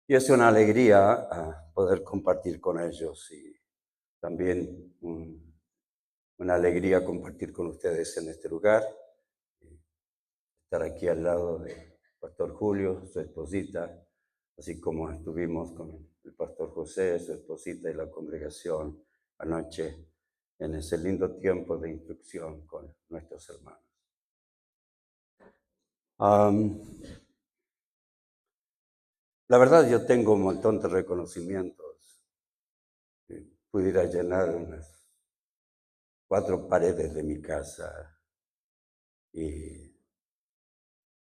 Y es una alegría poder compartir con ellos y también una alegría compartir con ustedes en este lugar, estar aquí al lado de Pastor Julio, su esposita, así como estuvimos con el Pastor José, su esposita y la congregación anoche en ese lindo tiempo de instrucción con nuestros hermanos. Am, la verdad yo tengo un montón de reconocimientos. Pudiera llenar unas 4 paredes de mi casa y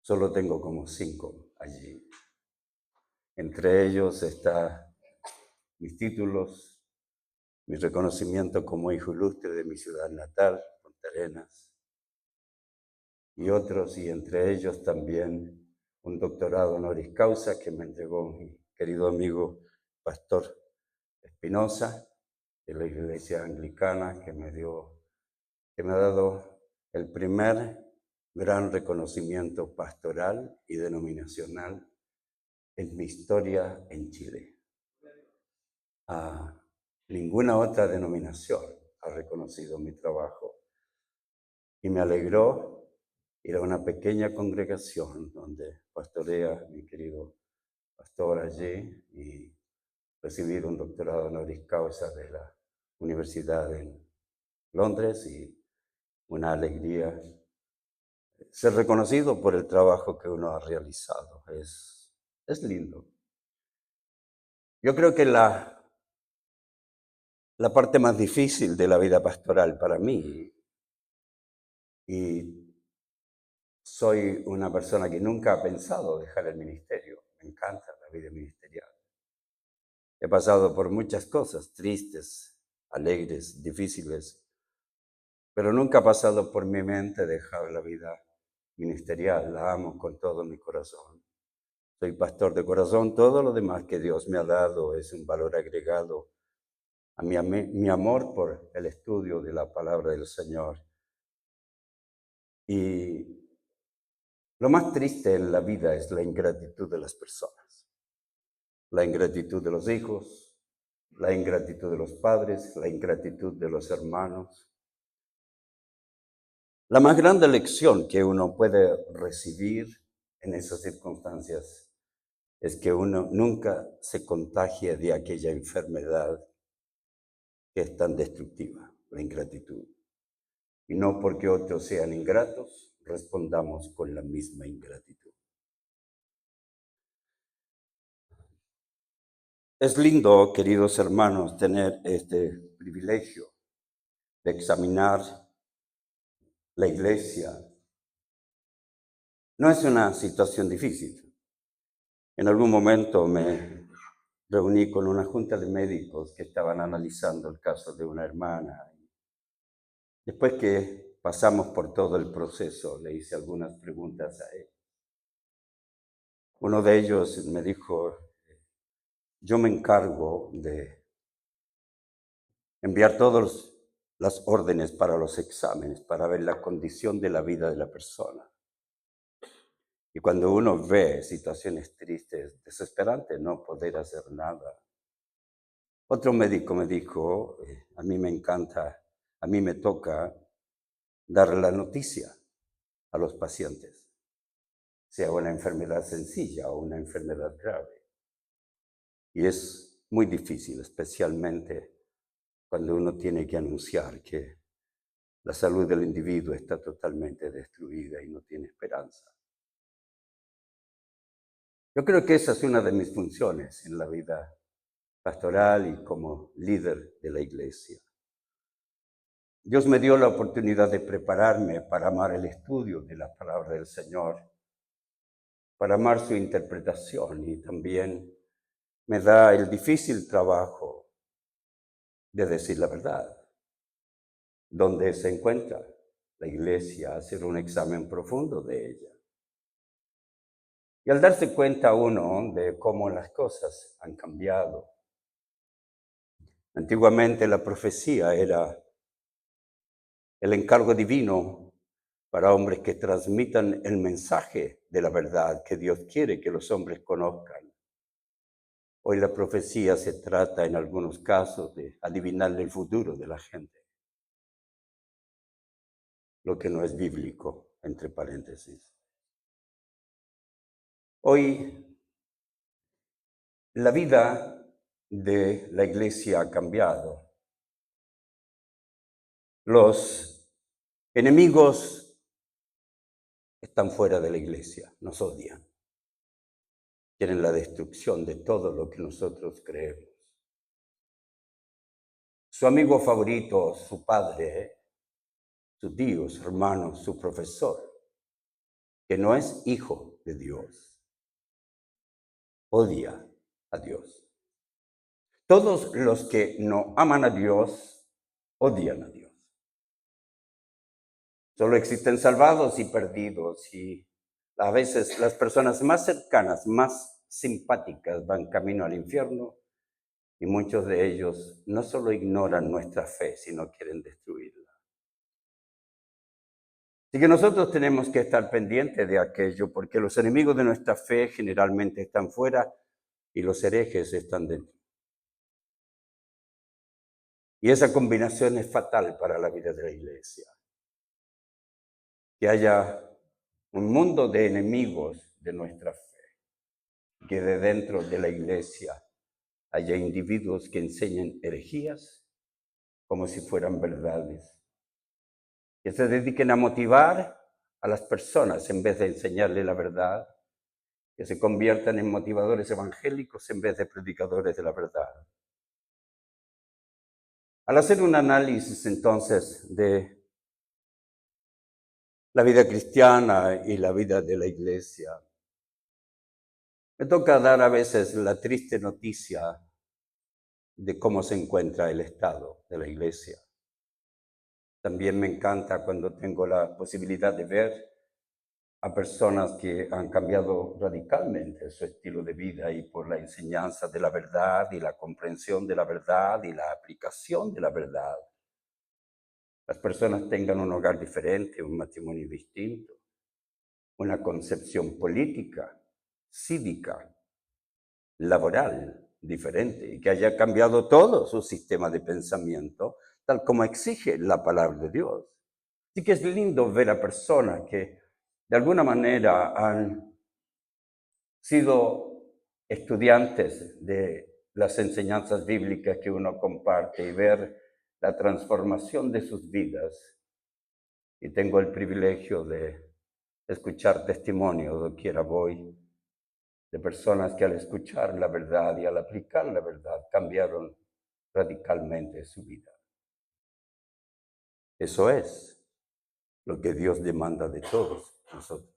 solo tengo como 5 allí. Entre ellos está mis títulos, mi reconocimiento como hijo ilustre de mi ciudad natal, Punta Arenas, y otros, y entre ellos también un doctorado honoris causa que me entregó mi querido amigo Pastor Espinosa de la Iglesia Anglicana, que me ha dado el primer gran reconocimiento pastoral y denominacional en mi historia en Chile. Ninguna otra denominación ha reconocido mi trabajo y me alegró ir a una pequeña congregación donde pastorea mi querido pastor allí y recibir un doctorado honoris causa de la Universidad en Londres y una alegría ser reconocido por el trabajo que uno ha realizado. Es lindo. Yo creo que la parte más difícil de la vida pastoral para mí, y soy una persona que nunca ha pensado dejar el ministerio, me encanta la vida ministerial. He pasado por muchas cosas, tristes, alegres, difíciles, pero nunca ha pasado por mi mente dejar la vida ministerial. La amo con todo mi corazón. Soy pastor de corazón. Todo lo demás que Dios me ha dado es un valor agregado a mi amor por el estudio de la palabra del Señor. Y lo más triste en la vida es la ingratitud de las personas. La ingratitud de los hijos, la ingratitud de los padres, la ingratitud de los hermanos. La más grande lección que uno puede recibir en esas circunstancias es que uno nunca se contagie de aquella enfermedad que es tan destructiva, la ingratitud. Y no porque otros sean ingratos, respondamos con la misma ingratitud. Es lindo, queridos hermanos, tener este privilegio de examinar la iglesia. No es una situación difícil. En algún momento me reuní con una junta de médicos que estaban analizando el caso de una hermana. Después que pasamos por todo el proceso, le hice algunas preguntas a él. Uno de ellos me dijo, yo me encargo de enviar todas las órdenes para los exámenes, para ver la condición de la vida de la persona. Y cuando uno ve situaciones tristes, desesperantes, no poder hacer nada. Otro médico me dijo, a mí me encanta, a mí me toca dar la noticia a los pacientes, sea una enfermedad sencilla o una enfermedad grave. Y es muy difícil, especialmente cuando uno tiene que anunciar que la salud del individuo está totalmente destruida y no tiene esperanza. Yo creo que esa es una de mis funciones en la vida pastoral y como líder de la iglesia. Dios me dio la oportunidad de prepararme para amar el estudio de la palabra del Señor, para amar su interpretación, y también me da el difícil trabajo de decir la verdad. ¿Dónde se encuentra la iglesia? Hacer un examen profundo de ella. Y al darse cuenta uno de cómo las cosas han cambiado. Antiguamente la profecía era el encargo divino para hombres que transmitan el mensaje de la verdad que Dios quiere que los hombres conozcan. Hoy la profecía se trata en algunos casos de adivinarle el futuro de la gente, lo que no es bíblico, entre paréntesis. Hoy la vida de la iglesia ha cambiado. Los enemigos están fuera de la iglesia, nos odian. Quieren la destrucción de todo lo que nosotros creemos. Su amigo favorito, su padre, su tío, su hermano, su profesor, que no es hijo de Dios, odia a Dios. Todos los que no aman a Dios, odian a Dios. Solo existen salvados y perdidos, y a veces las personas más cercanas, más simpáticas van camino al infierno, y muchos de ellos no solo ignoran nuestra fe, sino quieren destruirla. Así que nosotros tenemos que estar pendientes de aquello, porque los enemigos de nuestra fe generalmente están fuera y los herejes están dentro. Y esa combinación es fatal para la vida de la iglesia. Que haya un mundo de enemigos de nuestra fe, que de dentro de la iglesia haya individuos que enseñen herejías como si fueran verdades, que se dediquen a motivar a las personas en vez de enseñarle la verdad, que se conviertan en motivadores evangélicos en vez de predicadores de la verdad. Al hacer un análisis entonces de la vida cristiana y la vida de la iglesia, me toca dar a veces la triste noticia de cómo se encuentra el estado de la iglesia. También me encanta cuando tengo la posibilidad de ver a personas que han cambiado radicalmente su estilo de vida y por la enseñanza de la verdad y la comprensión de la verdad y la aplicación de la verdad, las personas tengan un hogar diferente, un matrimonio distinto, una concepción política, cívica, laboral diferente y que haya cambiado todo su sistema de pensamiento, tal como exige la palabra de Dios. Así que es lindo ver a personas que de alguna manera han sido estudiantes de las enseñanzas bíblicas que uno comparte y ver la transformación de sus vidas. Y tengo el privilegio de escuchar testimonios doquiera voy de personas que al escuchar la verdad y al aplicar la verdad cambiaron radicalmente su vida. Eso es lo que Dios demanda de todos nosotros.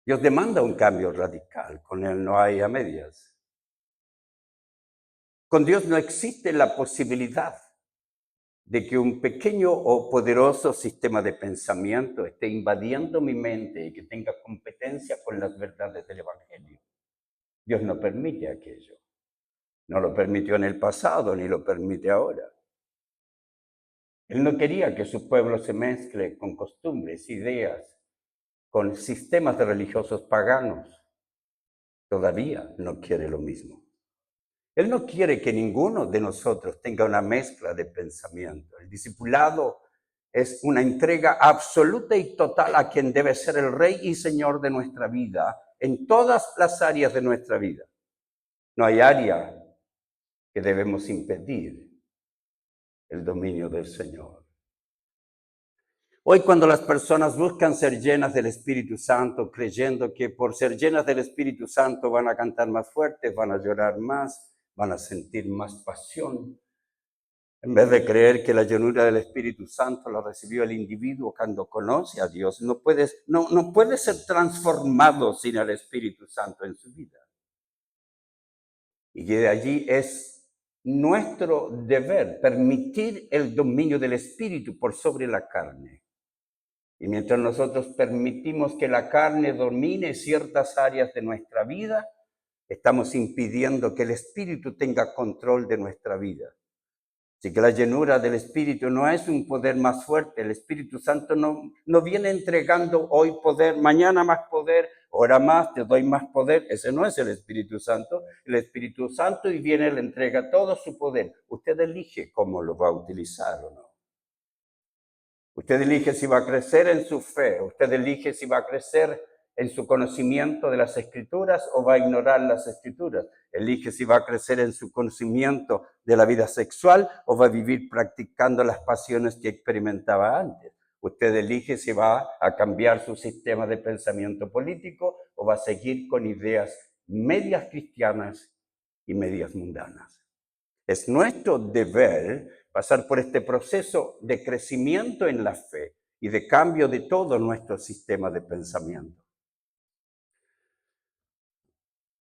Dios demanda un cambio radical, con Él no hay a medias. Con Dios no existe la posibilidad de que un pequeño o poderoso sistema de pensamiento esté invadiendo mi mente y que tenga competencia con las verdades del Evangelio. Dios no permite aquello. No lo permitió en el pasado, ni lo permite ahora. Él no quería que su pueblo se mezcle con costumbres, ideas, con sistemas religiosos paganos. Todavía no quiere lo mismo. Él no quiere que ninguno de nosotros tenga una mezcla de pensamiento. El discipulado es una entrega absoluta y total a quien debe ser el Rey y Señor de nuestra vida, en todas las áreas de nuestra vida. No hay área que debemos impedir el dominio del Señor. Hoy cuando las personas buscan ser llenas del Espíritu Santo, creyendo que por ser llenas del Espíritu Santo van a cantar más fuerte, van a llorar más, van a sentir más pasión, en vez de creer que la llenura del Espíritu Santo la recibió el individuo cuando conoce a Dios, no puede ser transformado sin el Espíritu Santo en su vida. Y de allí es nuestro deber permitir el dominio del Espíritu por sobre la carne. Y mientras nosotros permitimos que la carne domine ciertas áreas de nuestra vida, estamos impidiendo que el Espíritu tenga control de nuestra vida. Así que la llenura del Espíritu no es un poder más fuerte. El Espíritu Santo no viene entregando hoy poder, mañana más poder, ora más, te doy más poder. Ese no es el Espíritu Santo. El Espíritu Santo y viene, le entrega todo su poder. Usted elige cómo lo va a utilizar o no. Usted elige si va a crecer en su fe, usted elige si va a crecer en su conocimiento de las Escrituras o va a ignorar las Escrituras. Elige si va a crecer en su conocimiento de la vida sexual o va a vivir practicando las pasiones que experimentaba antes. Usted elige si va a cambiar su sistema de pensamiento político o va a seguir con ideas medias cristianas y medias mundanas. Es nuestro deber pasar por este proceso de crecimiento en la fe y de cambio de todo nuestro sistema de pensamiento.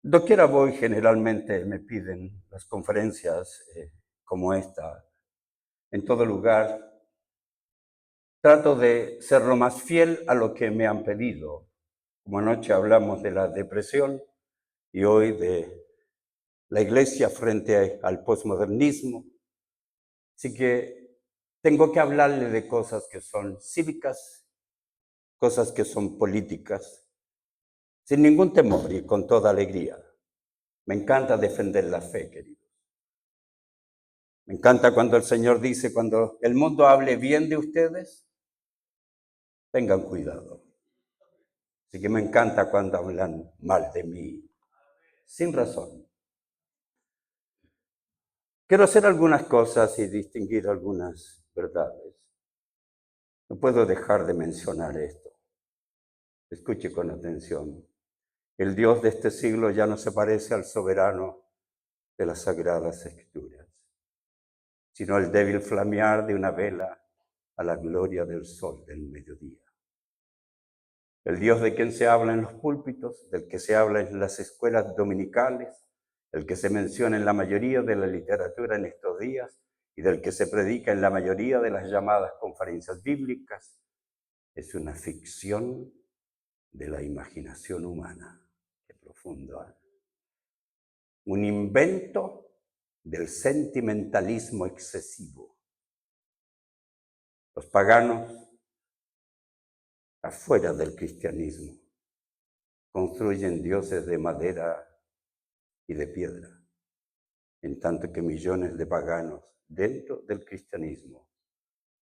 Doquiera voy, generalmente me piden las conferencias como esta, en todo lugar. Trato de ser lo más fiel a lo que me han pedido. Como anoche hablamos de la depresión y hoy de la iglesia frente al posmodernismo. Así que tengo que hablarle de cosas que son cívicas, cosas que son políticas, sin ningún temor y con toda alegría. Me encanta defender la fe, queridos. Me encanta cuando el Señor dice, cuando el mundo hable bien de ustedes, tengan cuidado. Así que me encanta cuando hablan mal de mí, sin razón. Quiero hacer algunas cosas y distinguir algunas verdades. No puedo dejar de mencionar esto. Escuche con atención. El Dios de este siglo ya no se parece al soberano de las Sagradas Escrituras, sino al débil flamear de una vela a la gloria del sol del mediodía. El Dios de quien se habla en los púlpitos, del que se habla en las escuelas dominicales, el que se menciona en la mayoría de la literatura en estos días y del que se predica en la mayoría de las llamadas conferencias bíblicas, es una ficción de la imaginación humana. Qué profundo, ¿eh? Un invento del sentimentalismo excesivo. Los paganos, afuera del cristianismo, construyen dioses de madera y de piedra, en tanto que millones de paganos dentro del cristianismo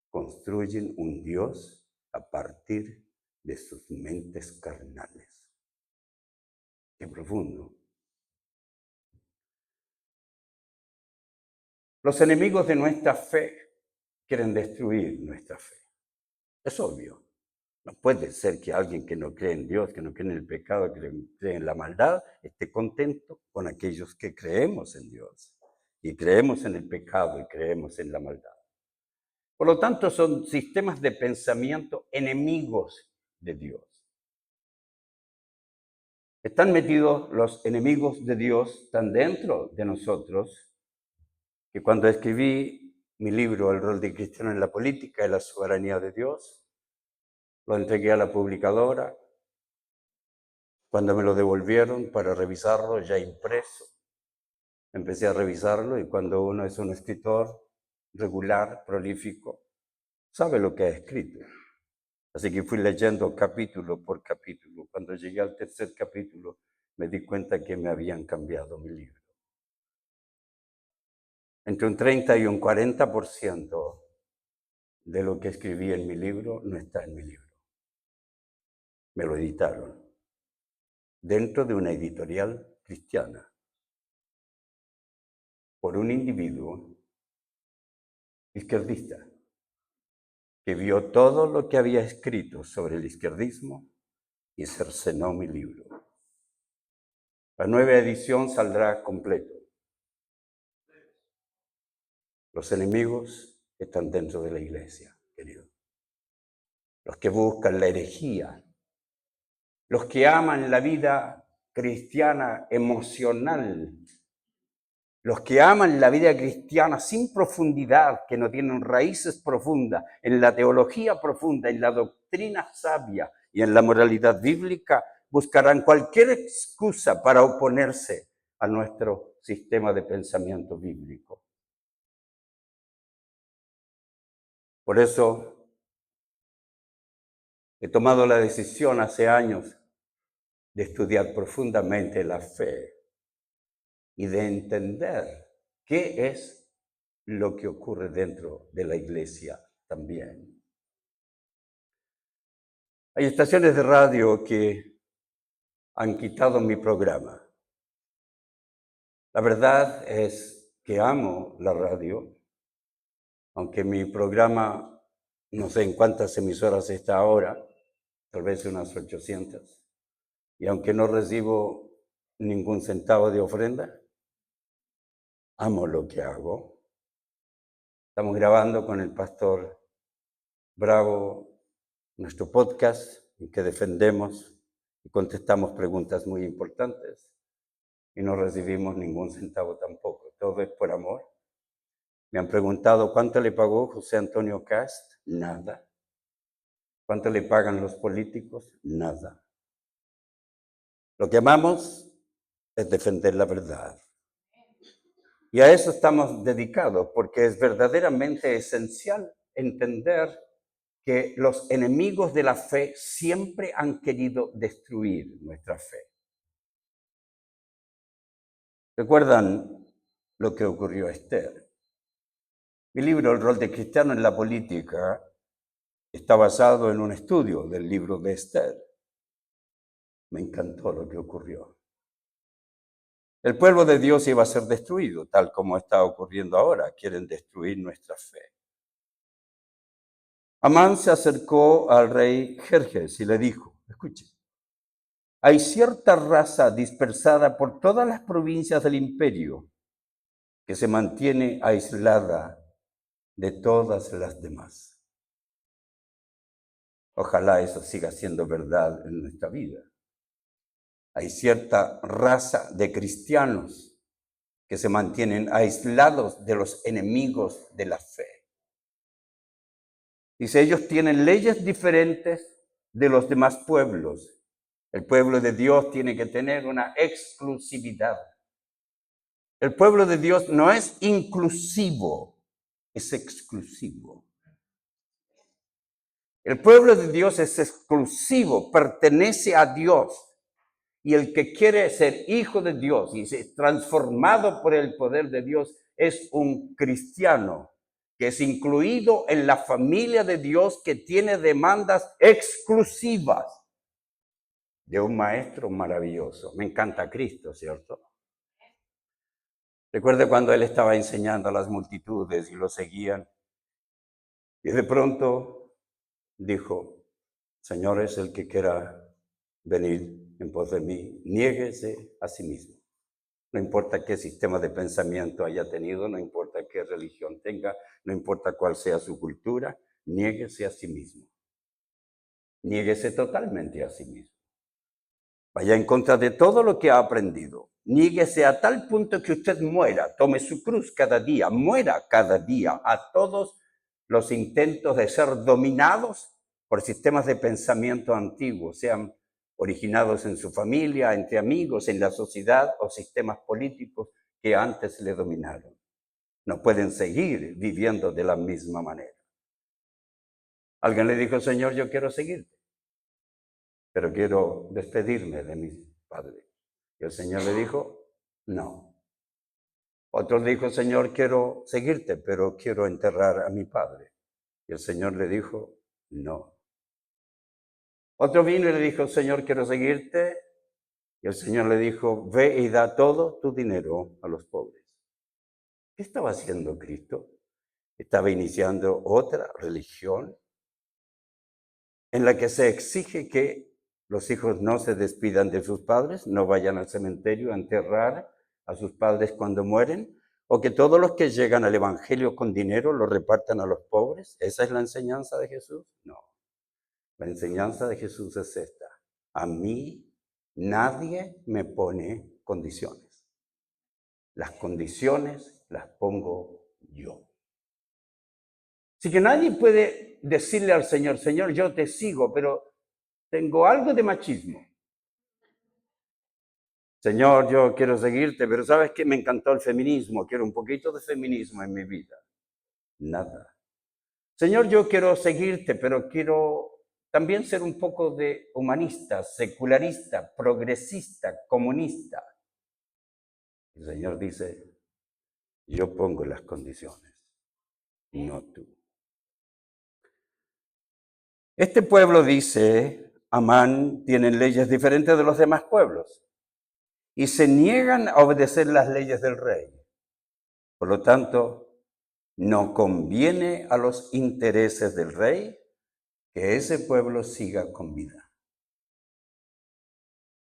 construyen un Dios a partir de sus mentes carnales. Qué profundo. Los enemigos de nuestra fe quieren destruir nuestra fe. Es obvio. No puede ser que alguien que no cree en Dios, que no cree en el pecado, que cree en la maldad, esté contento con aquellos que creemos en Dios y creemos en el pecado y creemos en la maldad. Por lo tanto, son sistemas de pensamiento enemigos de Dios. Están metidos los enemigos de Dios tan dentro de nosotros que cuando escribí mi libro El rol de cristiano en la política y la soberanía de Dios, lo entregué a la publicadora. Cuando me lo devolvieron para revisarlo, ya impreso, empecé a revisarlo y cuando uno es un escritor regular, prolífico, sabe lo que ha escrito. Así que fui leyendo capítulo por capítulo. Cuando llegué al tercer capítulo, me di cuenta que me habían cambiado mi libro. Entre un 30 y un 40% de lo que escribí en mi libro no está en mi libro. Me lo editaron dentro de una editorial cristiana por un individuo izquierdista que vio todo lo que había escrito sobre el izquierdismo y cercenó mi libro. La nueva edición saldrá completo. Los enemigos están dentro de la iglesia, querido. Los que buscan la herejía, los que aman la vida cristiana emocional, los que aman la vida cristiana sin profundidad, que no tienen raíces profundas en la teología profunda, en la doctrina sabia y en la moralidad bíblica, buscarán cualquier excusa para oponerse a nuestro sistema de pensamiento bíblico. Por eso he tomado la decisión hace años de estudiar profundamente la fe y de entender qué es lo que ocurre dentro de la iglesia también. Hay estaciones de radio que han quitado mi programa. La verdad es que amo la radio, aunque mi programa, no sé en cuántas emisoras está ahora, tal vez unas 800, y aunque no recibo ningún centavo de ofrenda, amo lo que hago. Estamos grabando con el pastor Bravo nuestro podcast en que defendemos y contestamos preguntas muy importantes y no recibimos ningún centavo tampoco. Todo es por amor. Me han preguntado cuánto le pagó José Antonio Cast. Nada. ¿Cuánto le pagan los políticos? Nada. Lo que amamos es defender la verdad. Y a eso estamos dedicados, porque es verdaderamente esencial entender que los enemigos de la fe siempre han querido destruir nuestra fe. ¿Recuerdan lo que ocurrió a Esther? Mi libro, El rol de cristiano en la política, está basado en un estudio del libro de Esther. Me encantó lo que ocurrió. El pueblo de Dios iba a ser destruido, tal como está ocurriendo ahora. Quieren destruir nuestra fe. Amán se acercó al rey Jerjes y le dijo, escuche, hay cierta raza dispersada por todas las provincias del imperio que se mantiene aislada de todas las demás. Ojalá eso siga siendo verdad en nuestra vida. Hay cierta raza de cristianos que se mantienen aislados de los enemigos de la fe. Dice, ellos tienen leyes diferentes de los demás pueblos. El pueblo de Dios tiene que tener una exclusividad. El pueblo de Dios no es inclusivo, es exclusivo. El pueblo de Dios es exclusivo, pertenece a Dios. Y el que quiere ser hijo de Dios y ser transformado por el poder de Dios es un cristiano que es incluido en la familia de Dios, que tiene demandas exclusivas de un maestro maravilloso. Me encanta Cristo, ¿cierto? Recuerdo cuando él estaba enseñando a las multitudes y lo seguían. Y de pronto dijo, señores, el que quiera venir en pos de mí, niéguese a sí mismo. No importa qué sistema de pensamiento haya tenido, no importa qué religión tenga, no importa cuál sea su cultura, niéguese a sí mismo. Niéguese totalmente a sí mismo. Vaya en contra de todo lo que ha aprendido. Niéguese a tal punto que usted muera, tome su cruz cada día, muera cada día a todos los intentos de ser dominados por sistemas de pensamiento antiguos, sean originados en su familia, entre amigos, en la sociedad o sistemas políticos que antes le dominaron. No pueden seguir viviendo de la misma manera. Alguien le dijo, Señor, yo quiero seguirte, pero quiero despedirme de mi padre. Y el Señor le dijo, no. Otro dijo, Señor, quiero seguirte, pero quiero enterrar a mi padre. Y el Señor le dijo, no. Otro vino y le dijo, Señor, quiero seguirte. Y el Señor le dijo, ve y da todo tu dinero a los pobres. ¿Qué estaba haciendo Cristo? Estaba iniciando otra religión en la que se exige que los hijos no se despidan de sus padres, no vayan al cementerio a enterrar a sus padres cuando mueren, o que todos los que llegan al evangelio con dinero lo repartan a los pobres. ¿Esa es la enseñanza de Jesús? No. La enseñanza de Jesús es esta. A mí nadie me pone condiciones. Las condiciones las pongo yo. Así que nadie puede decirle al Señor, Señor, yo te sigo, pero tengo algo de machismo. Señor, yo quiero seguirte, pero ¿sabes qué? Me encantó el feminismo, quiero un poquito de feminismo en mi vida. Nada. Señor, yo quiero seguirte, pero quiero también ser un poco de humanista, secularista, progresista, comunista. El Señor dice, yo pongo las condiciones, no tú. Este pueblo, dice Amán, tienen leyes diferentes de los demás pueblos y se niegan a obedecer las leyes del rey. Por lo tanto, no conviene a los intereses del rey que ese pueblo siga con vida.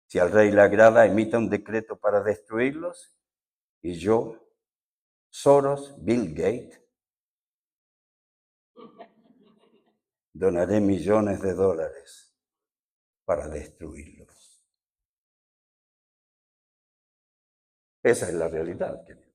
Si al rey le agrada, emita un decreto para destruirlos y yo, Soros, Bill Gates, donaré millones de dólares para destruirlos. Esa es la realidad, querido.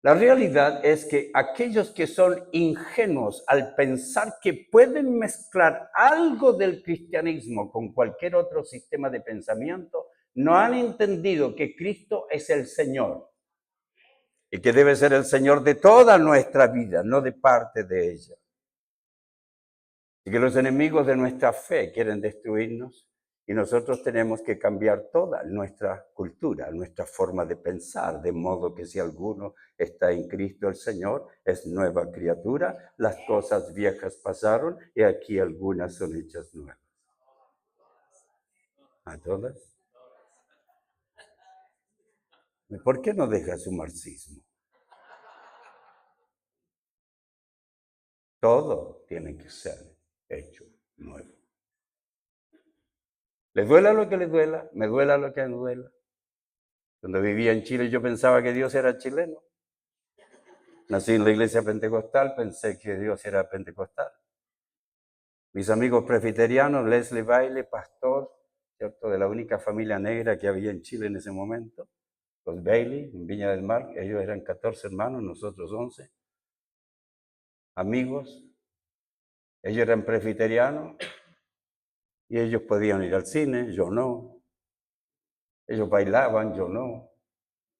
La realidad es que aquellos que son ingenuos al pensar que pueden mezclar algo del cristianismo con cualquier otro sistema de pensamiento, no han entendido que Cristo es el Señor y que debe ser el Señor de toda nuestra vida, no de parte de ella. Y que los enemigos de nuestra fe quieren destruirnos y nosotros tenemos que cambiar toda nuestra cultura, nuestra forma de pensar, de modo que si alguno está en Cristo el Señor, es nueva criatura, las cosas viejas pasaron y aquí algunas son hechas nuevas. ¿A todas? ¿Por qué no deja su marxismo? Todo tiene que ser hecho nuevo. Les duela lo que les duela, me duela lo que me duela. Cuando vivía en Chile yo pensaba que Dios era chileno. Nací en la iglesia pentecostal, pensé que Dios era pentecostal. Mis amigos presbiterianos, Leslie Bailey, pastor, ¿cierto?, de la única familia negra que había en Chile en ese momento, los Bailey, en Viña del Mar, ellos eran 14 hermanos, nosotros 11. Amigos, ellos eran presbiterianos y ellos podían ir al cine, yo no. Ellos bailaban, yo no.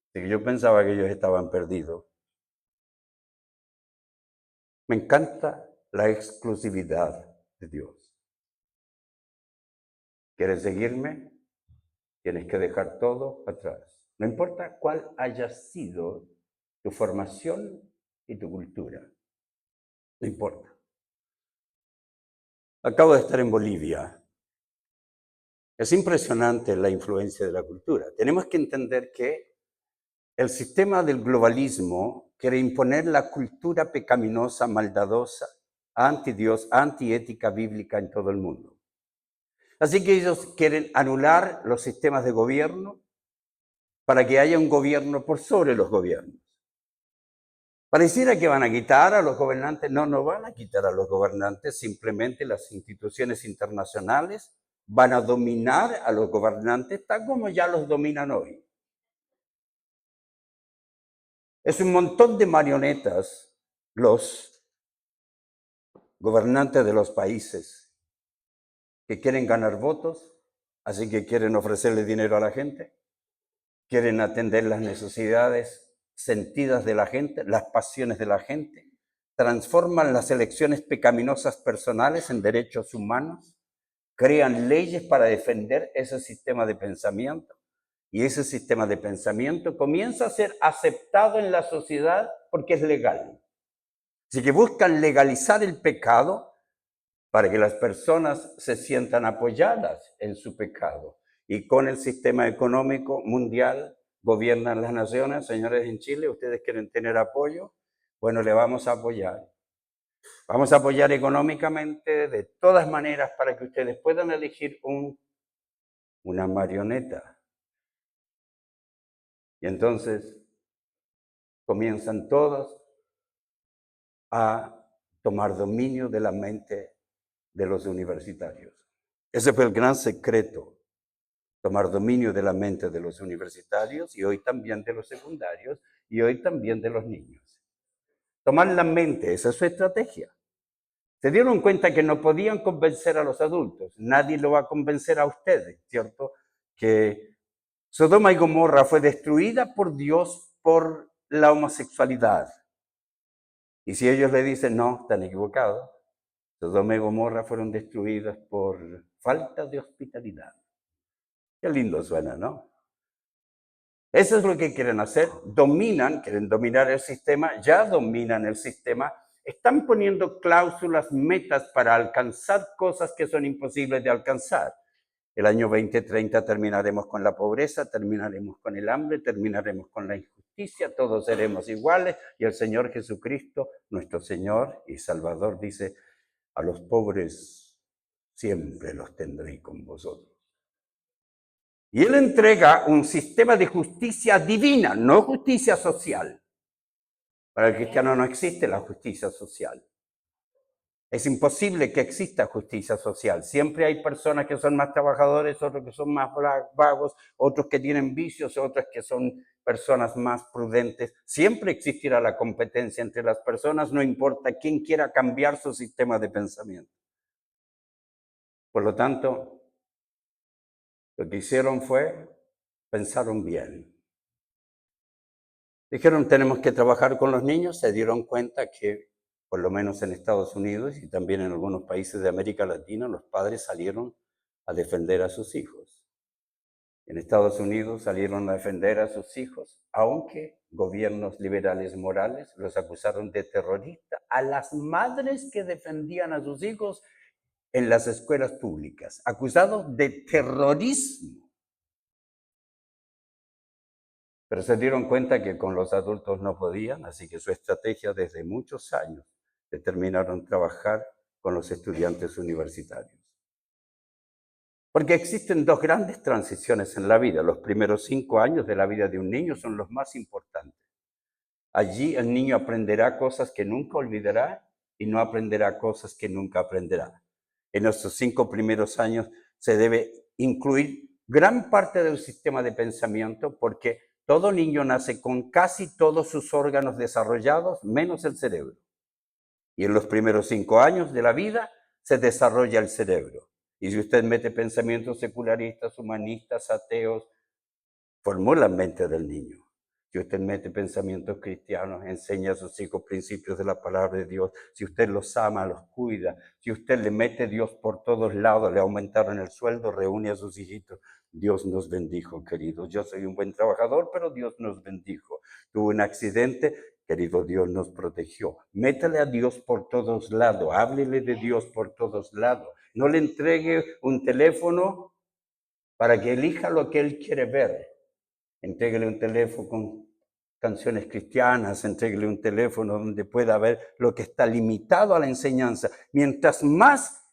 Así que yo pensaba que ellos estaban perdidos. Me encanta la exclusividad de Dios. ¿Quieres seguirme? Tienes que dejar todo atrás. No importa cuál haya sido tu formación y tu cultura. No importa. Acabo de estar en Bolivia. Es impresionante la influencia de la cultura. Tenemos que entender que el sistema del globalismo quiere imponer la cultura pecaminosa, maldadosa, anti-Dios, anti-ética bíblica en todo el mundo. Así que ellos quieren anular los sistemas de gobierno para que haya un gobierno por sobre los gobiernos. Pareciera que van a quitar a los gobernantes. No, no van a quitar a los gobernantes, simplemente las instituciones internacionales van a dominar a los gobernantes tal como ya los dominan hoy. Es un montón de marionetas los gobernantes de los países que quieren ganar votos, así que quieren ofrecerle dinero a la gente, quieren atender las necesidades sentidas de la gente, las pasiones de la gente, transforman las elecciones pecaminosas personales en derechos humanos, crean leyes para defender ese sistema de pensamiento y ese sistema de pensamiento comienza a ser aceptado en la sociedad porque es legal. Así que buscan legalizar el pecado para que las personas se sientan apoyadas en su pecado. Y con el sistema económico mundial gobiernan las naciones. Señores, en Chile, ¿ustedes quieren tener apoyo? Bueno, le vamos a apoyar. Vamos a apoyar económicamente de todas maneras para que ustedes puedan elegir una marioneta. Y entonces comienzan todos a tomar dominio de la mente de los universitarios. Ese fue el gran secreto, tomar dominio de la mente de los universitarios y hoy también de los secundarios y hoy también de los niños. Tomar la mente, esa es su estrategia. Se dieron cuenta que no podían convencer a los adultos. Nadie lo va a convencer a ustedes, ¿cierto? Que Sodoma y Gomorra fue destruida por Dios por la homosexualidad. Y si ellos le dicen, no, están equivocados, Sodoma y Gomorra fueron destruidas por falta de hospitalidad. Qué lindo suena, ¿no? Eso es lo que quieren hacer. Quieren dominar el sistema, ya dominan el sistema. Están poniendo cláusulas, metas para alcanzar cosas que son imposibles de alcanzar. El año 2030 terminaremos con la pobreza, terminaremos con el hambre, terminaremos con la injusticia, todos seremos iguales y el Señor Jesucristo, nuestro Señor y Salvador, dice, a los pobres siempre los tendré con vosotros. Y Él entrega un sistema de justicia divina, no justicia social. Para el cristiano no existe la justicia social. Es imposible que exista justicia social. Siempre hay personas que son más trabajadores, otros que son más vagos, otros que tienen vicios, otros que son personas más prudentes. Siempre existirá la competencia entre las personas, no importa quién quiera cambiar su sistema de pensamiento. Por lo tanto, lo que hicieron fue, pensaron bien. Dijeron, tenemos que trabajar con los niños. Se dieron cuenta que, por lo menos en Estados Unidos y también en algunos países de América Latina, los padres salieron a defender a sus hijos. En Estados Unidos salieron a defender a sus hijos, aunque gobiernos liberales morales los acusaron de terroristas a las madres que defendían a sus hijos en las escuelas públicas, acusados de terrorismo. Pero se dieron cuenta que con los adultos no podían, así que su estrategia desde muchos años determinaron trabajar con los estudiantes universitarios. Porque existen dos grandes transiciones en la vida. Los primeros 5 años de la vida de un niño son los más importantes. Allí el niño aprenderá cosas que nunca olvidará y no aprenderá cosas que nunca aprenderá. En estos 5 primeros años se debe incluir gran parte del sistema de pensamiento porque todo niño nace con casi todos sus órganos desarrollados, menos el cerebro. Y en los primeros 5 años de la vida se desarrolla el cerebro. Y si usted mete pensamientos secularistas, humanistas, ateos, formula la mente del niño. Si usted mete pensamientos cristianos, enseña a sus hijos principios de la palabra de Dios, si usted los ama, los cuida, si usted le mete Dios por todos lados, le aumentaron el sueldo, reúne a sus hijitos, Dios nos bendijo, queridos. Yo soy un buen trabajador, pero Dios nos bendijo. Tuve un accidente, querido, Dios nos protegió. Métale a Dios por todos lados, háblele de Dios por todos lados. No le entregue un teléfono para que elija lo que él quiere ver. Entréguele un teléfono con canciones cristianas, entréguele un teléfono donde pueda ver lo que está limitado a la enseñanza. Mientras más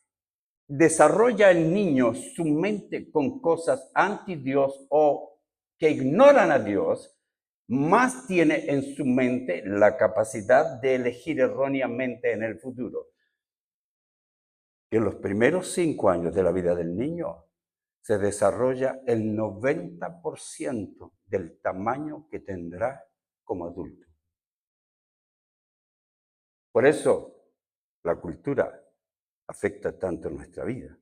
desarrolla el niño su mente con cosas anti Dios o que ignoran a Dios, más tiene en su mente la capacidad de elegir erróneamente en el futuro. Que en los primeros 5 años de la vida del niño se desarrolla el 90% del tamaño que tendrá como adulto. Por eso la cultura afecta tanto nuestra vida.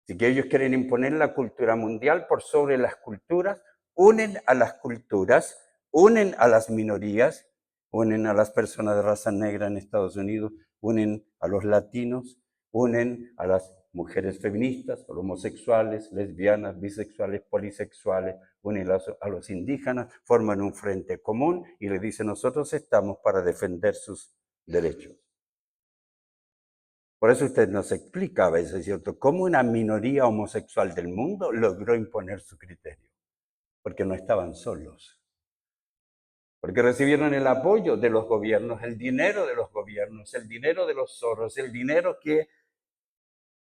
Así que ellos quieren imponer la cultura mundial por sobre las culturas, unen a las culturas, unen a las minorías, unen a las personas de raza negra en Estados Unidos, unen a los latinos, unen a las mujeres feministas, homosexuales, lesbianas, bisexuales, polisexuales, unen a los indígenas, forman un frente común y le dicen nosotros estamos para defender sus derechos. Por eso usted nos explica a veces, ¿cierto?, cómo una minoría homosexual del mundo logró imponer su criterio, porque no estaban solos, porque recibieron el apoyo de los gobiernos, el dinero de los gobiernos, el dinero de los zorros, el dinero que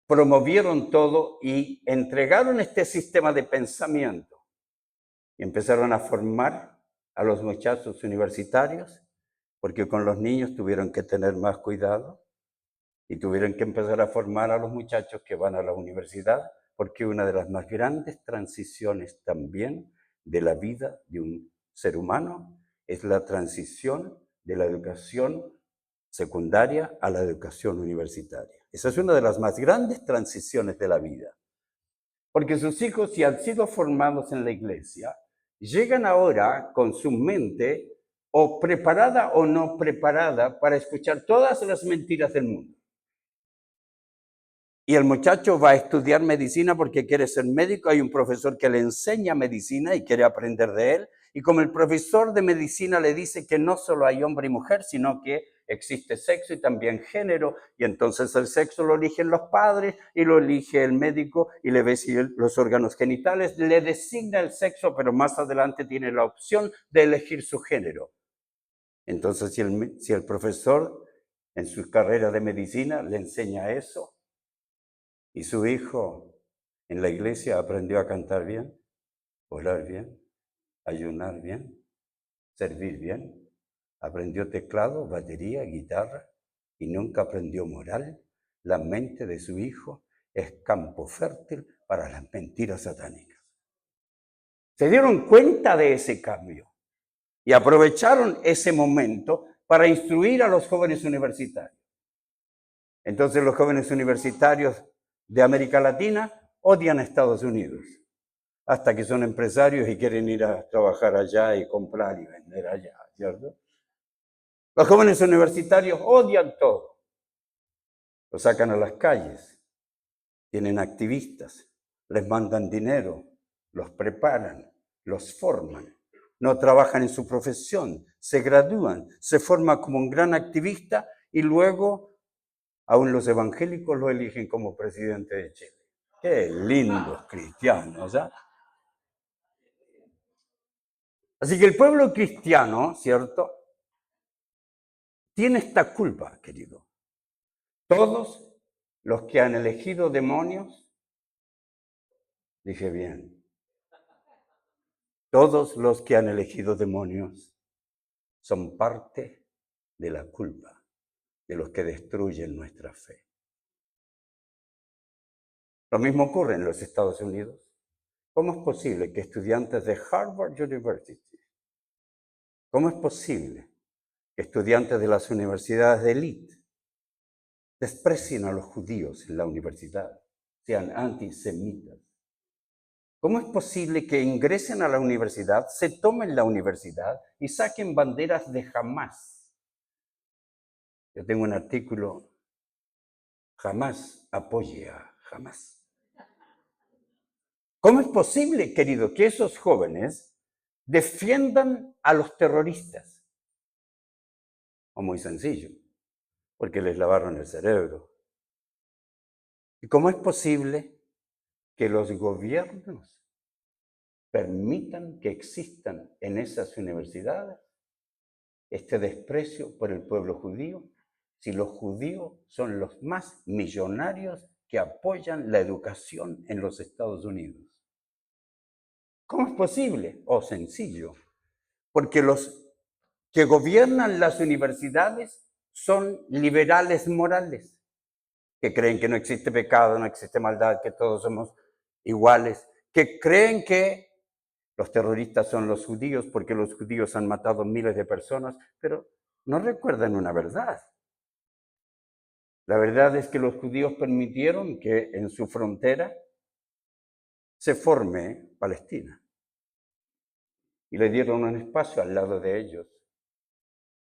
promovieron todo y entregaron este sistema de pensamiento y empezaron a formar a los muchachos universitarios, porque con los niños tuvieron que tener más cuidado y tuvieron que empezar a formar a los muchachos que van a la universidad, porque una de las más grandes transiciones también de la vida de un ser humano es la transición de la educación secundaria a la educación universitaria. Esa es una de las más grandes transiciones de la vida. Porque sus hijos, si han sido formados en la iglesia, llegan ahora con su mente o preparada o no preparada para escuchar todas las mentiras del mundo. Y el muchacho va a estudiar medicina porque quiere ser médico. Hay un profesor que le enseña medicina y quiere aprender de él. Y como el profesor de medicina le dice que no solo hay hombre y mujer, sino que existe sexo y también género, y entonces el sexo lo eligen los padres y lo elige el médico y le ve si los órganos genitales, le designa el sexo, pero más adelante tiene la opción de elegir su género. Entonces, si el profesor en su carrera de medicina le enseña eso, y su hijo en la iglesia aprendió a cantar bien, orar bien, ayunar bien, servir bien, aprendió teclado, batería, guitarra y nunca aprendió moral, la mente de su hijo es campo fértil para las mentiras satánicas. Se dieron cuenta de ese cambio y aprovecharon ese momento para instruir a los jóvenes universitarios. Entonces los jóvenes universitarios de América Latina odian a Estados Unidos, hasta que son empresarios y quieren ir a trabajar allá y comprar y vender allá, ¿cierto? Los jóvenes universitarios odian todo. Los sacan a las calles, tienen activistas, les mandan dinero, los preparan, los forman, no trabajan en su profesión, se gradúan, se forman como un gran activista y luego aún los evangélicos lo eligen como presidente de Chile. Qué lindos cristianos, ¿ya? Así que el pueblo cristiano, ¿cierto?, tiene esta culpa, querido. Todos los que han elegido demonios, dije bien, todos los que han elegido demonios son parte de la culpa de los que destruyen nuestra fe. Lo mismo ocurre en los Estados Unidos. ¿Cómo es posible que estudiantes de Harvard University, cómo es posible que estudiantes de las universidades de élite desprecien a los judíos en la universidad, sean antisemitas? ¿Cómo es posible que ingresen a la universidad, se tomen la universidad y saquen banderas de Hamás? Yo tengo un artículo, Hamás apoye a Hamás. ¿Cómo es posible, querido, que esos jóvenes defiendan a los terroristas? O muy sencillo, porque les lavaron el cerebro. ¿Y cómo es posible que los gobiernos permitan que existan en esas universidades este desprecio por el pueblo judío, si los judíos son los más millonarios que apoyan la educación en los Estados Unidos? ¿Cómo es posible? Oh, sencillo, porque los que gobiernan las universidades son liberales morales, que creen que no existe pecado, no existe maldad, que todos somos iguales, que creen que los terroristas son los judíos porque los judíos han matado miles de personas, pero no recuerdan una verdad. La verdad es que los judíos permitieron que en su frontera se forme Palestina y le dieron un espacio al lado de ellos,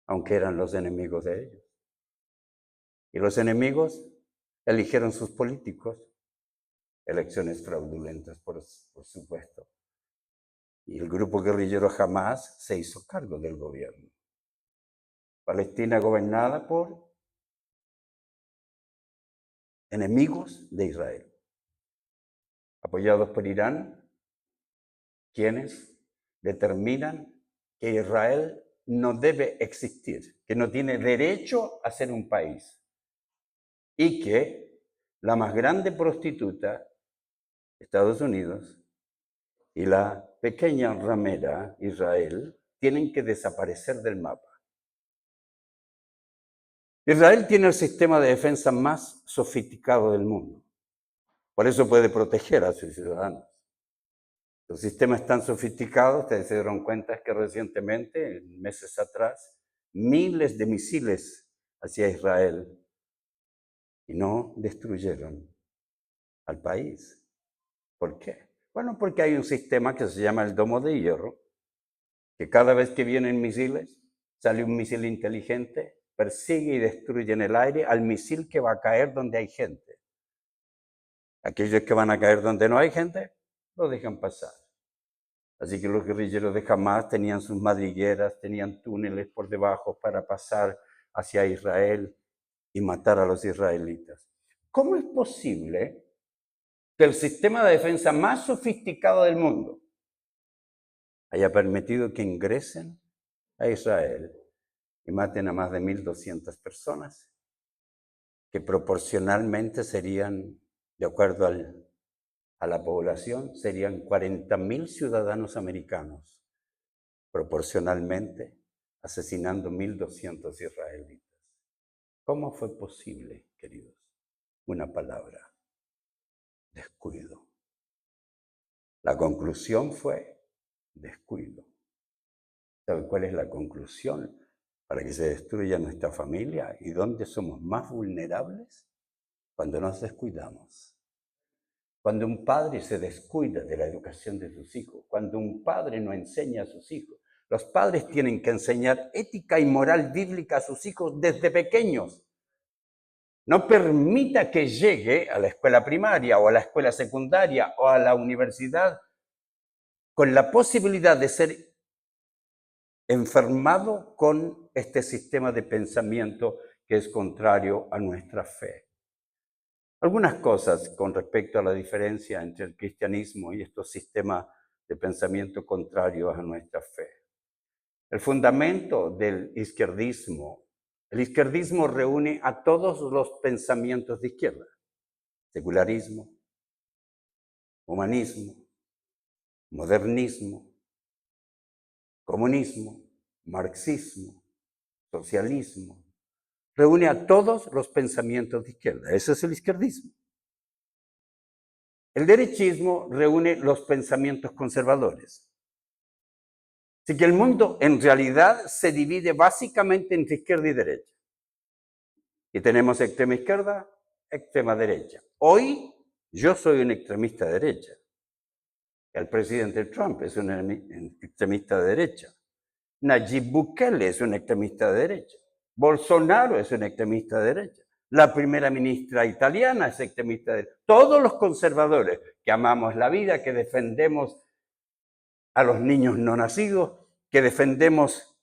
aunque eran los enemigos de ellos. Y los enemigos eligieron sus políticos, elecciones fraudulentas, por supuesto. Y el grupo guerrillero Hamás se hizo cargo del gobierno. Palestina gobernada por enemigos de Israel, apoyados por Irán, quienes determinan que Israel no debe existir, que no tiene derecho a ser un país y que la más grande prostituta, Estados Unidos, y la pequeña ramera, Israel, tienen que desaparecer del mapa. Israel tiene el sistema de defensa más sofisticado del mundo. Por eso puede proteger a sus ciudadanos. Los sistemas tan sofisticados, ustedes se dieron cuenta que recientemente, meses atrás, miles de misiles hacia Israel y no destruyeron al país. ¿Por qué? Bueno, porque hay un sistema que se llama el domo de hierro, que cada vez que vienen misiles, sale un misil inteligente, persigue y destruye en el aire al misil que va a caer donde hay gente. Aquellos que van a caer donde no hay gente, lo dejan pasar. Así que los guerrilleros de Hamás tenían sus madrigueras, tenían túneles por debajo para pasar hacia Israel y matar a los israelitas. ¿Cómo es posible que el sistema de defensa más sofisticado del mundo haya permitido que ingresen a Israel y maten a más de 1.200 personas, que proporcionalmente serían, de acuerdo a la población, serían 40.000 ciudadanos americanos, proporcionalmente asesinando 1.200 israelitas? ¿Cómo fue posible, queridos? Una palabra: descuido. La conclusión fue descuido. ¿Sabe cuál es la conclusión? Para que se destruya nuestra familia. ¿Y dónde somos más vulnerables? Cuando nos descuidamos. Cuando un padre se descuida de la educación de sus hijos, cuando un padre no enseña a sus hijos. Los padres tienen que enseñar ética y moral bíblica a sus hijos desde pequeños. No permita que llegue a la escuela primaria o a la escuela secundaria o a la universidad con la posibilidad de ser enfermado con este sistema de pensamiento que es contrario a nuestra fe. Algunas cosas con respecto a la diferencia entre el cristianismo y estos sistemas de pensamiento contrarios a nuestra fe. El fundamento del izquierdismo, el izquierdismo reúne a todos los pensamientos de izquierda: secularismo, humanismo, modernismo, comunismo, marxismo, socialismo. Reúne a todos los pensamientos de izquierda. Eso es el izquierdismo. El derechismo reúne los pensamientos conservadores. Así que el mundo en realidad se divide básicamente entre izquierda y derecha. Y tenemos extrema izquierda, extrema derecha. Hoy yo soy un extremista de derecha. El presidente Trump es un extremista de derecha. Nayib Bukele es un extremista de derecha. Bolsonaro es un extremista de derecha. La primera ministra italiana es extremista de derecha. Todos los conservadores que amamos la vida, que defendemos a los niños no nacidos, que defendemos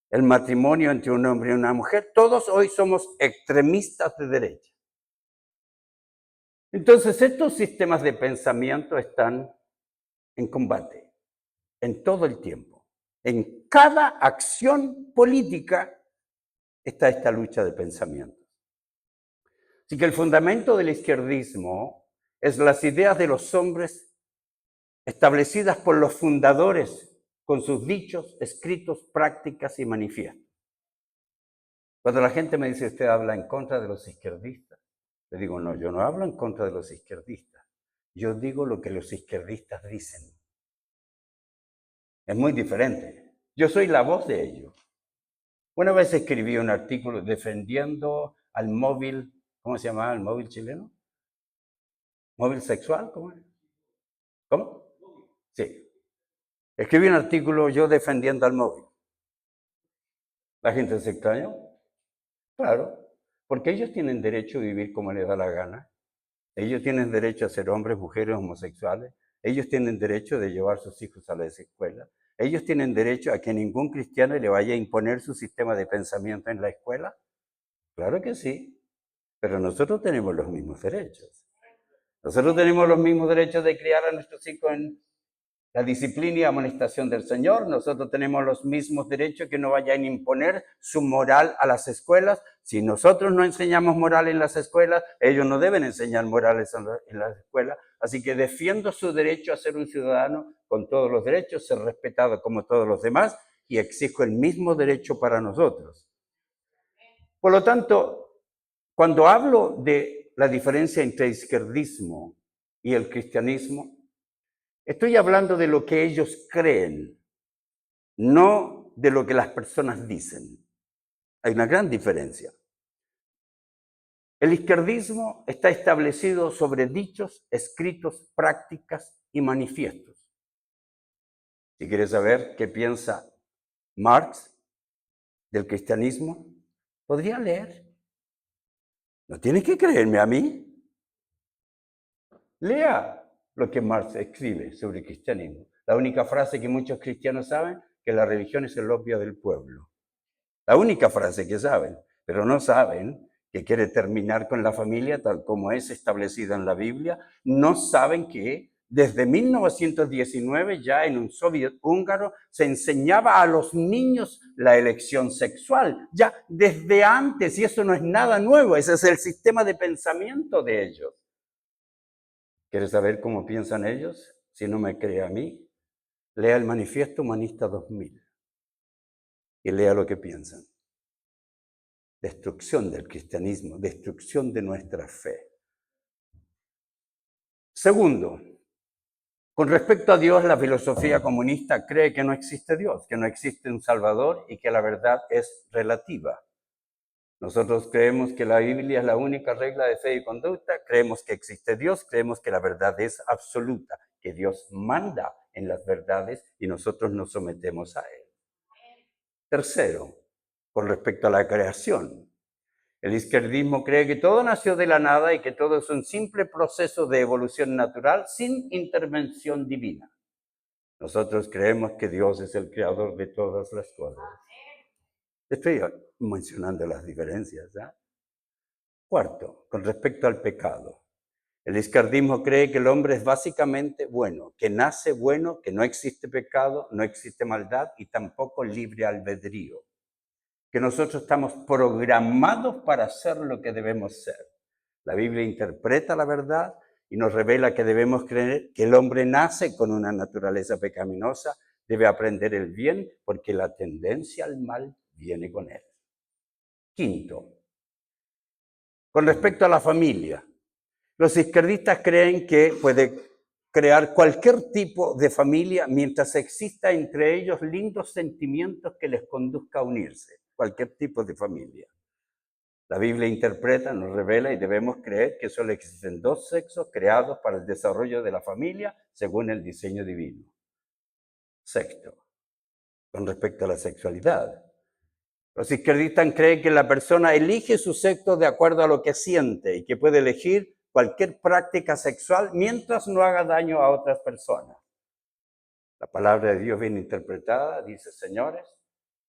el matrimonio entre un hombre y una mujer, todos hoy somos extremistas de derecha. Entonces, estos sistemas de pensamiento están en combate en todo el tiempo. En cada acción política está esta lucha de pensamientos. Así que el fundamento del izquierdismo es las ideas de los hombres establecidas por los fundadores con sus dichos, escritos, prácticas y manifiestos. Cuando la gente me dice, usted habla en contra de los izquierdistas, le digo, no, yo no hablo en contra de los izquierdistas. Yo digo lo que los izquierdistas dicen. Es muy diferente. Yo soy la voz de ellos. Una vez escribí un artículo defendiendo al móvil, ¿cómo se llamaba el móvil chileno? ¿Móvil sexual? ¿Cómo es? ¿Cómo? Sí. Escribí un artículo yo defendiendo al móvil. ¿La gente se extrañó? Claro, porque ellos tienen derecho a vivir como les da la gana. Ellos tienen derecho a ser hombres, mujeres, homosexuales. Ellos tienen derecho de llevar a sus hijos a las escuelas. Ellos tienen derecho a que ningún cristiano le vaya a imponer su sistema de pensamiento en la escuela. Claro que sí, pero nosotros tenemos los mismos derechos. Nosotros tenemos los mismos derechos de criar a nuestros hijos en la disciplina y amonestación del Señor. Nosotros tenemos los mismos derechos, que no vayan a imponer su moral a las escuelas. Si nosotros no enseñamos moral en las escuelas, ellos no deben enseñar morales en las escuelas. Así que defiendo su derecho a ser un ciudadano con todos los derechos, ser respetado como todos los demás, y exijo el mismo derecho para nosotros. Por lo tanto, cuando hablo de la diferencia entre el izquierdismo y el cristianismo, estoy hablando de lo que ellos creen, no de lo que las personas dicen. Hay una gran diferencia. El izquierdismo está establecido sobre dichos, escritos, prácticas y manifiestos. Si quieres saber qué piensa Marx del cristianismo, podría leer. No tienes que creerme a mí. Lea lo que Marx escribe sobre el cristianismo. La única frase que muchos cristianos saben, que la religión es el opio del pueblo. La única frase que saben, pero no saben que quiere terminar con la familia tal como es establecida en la Biblia. No saben que desde 1919 ya en un soviet húngaro se enseñaba a los niños la elección sexual. Ya desde antes, y eso no es nada nuevo, ese es el sistema de pensamiento de ellos. ¿Quieres saber cómo piensan ellos? Si no me cree a mí, lea el Manifiesto Humanista 2000 y lea lo que piensan. Destrucción del cristianismo, destrucción de nuestra fe. Segundo, con respecto a Dios, la filosofía comunista cree que no existe Dios, que no existe un Salvador y que la verdad es relativa. Nosotros creemos que la Biblia es la única regla de fe y conducta, creemos que existe Dios, creemos que la verdad es absoluta, que Dios manda en las verdades y nosotros nos sometemos a Él. Tercero, con respecto a la creación, el izquierdismo cree que todo nació de la nada y que todo es un simple proceso de evolución natural sin intervención divina. Nosotros creemos que Dios es el creador de todas las cosas. Estoy mencionando las diferencias, ¿eh? Cuarto, con respecto al pecado. El izquierdismo cree que el hombre es básicamente bueno, que nace bueno, que no existe pecado, no existe maldad y tampoco libre albedrío. Que nosotros estamos programados para hacer lo que debemos ser. La Biblia interpreta la verdad y nos revela que debemos creer que el hombre nace con una naturaleza pecaminosa, debe aprender el bien porque la tendencia al mal viene con él. Quinto, con respecto a la familia, los izquierdistas creen que puede crear cualquier tipo de familia mientras exista entre ellos lindos sentimientos que les conduzca a unirse, cualquier tipo de familia. La Biblia interpreta, nos revela y debemos creer que solo existen dos sexos creados para el desarrollo de la familia según el diseño divino. Sexto, con respecto a la sexualidad. Los izquierdistas creen que la persona elige su sexo de acuerdo a lo que siente y que puede elegir cualquier práctica sexual mientras no haga daño a otras personas. La palabra de Dios bien interpretada dice, señores,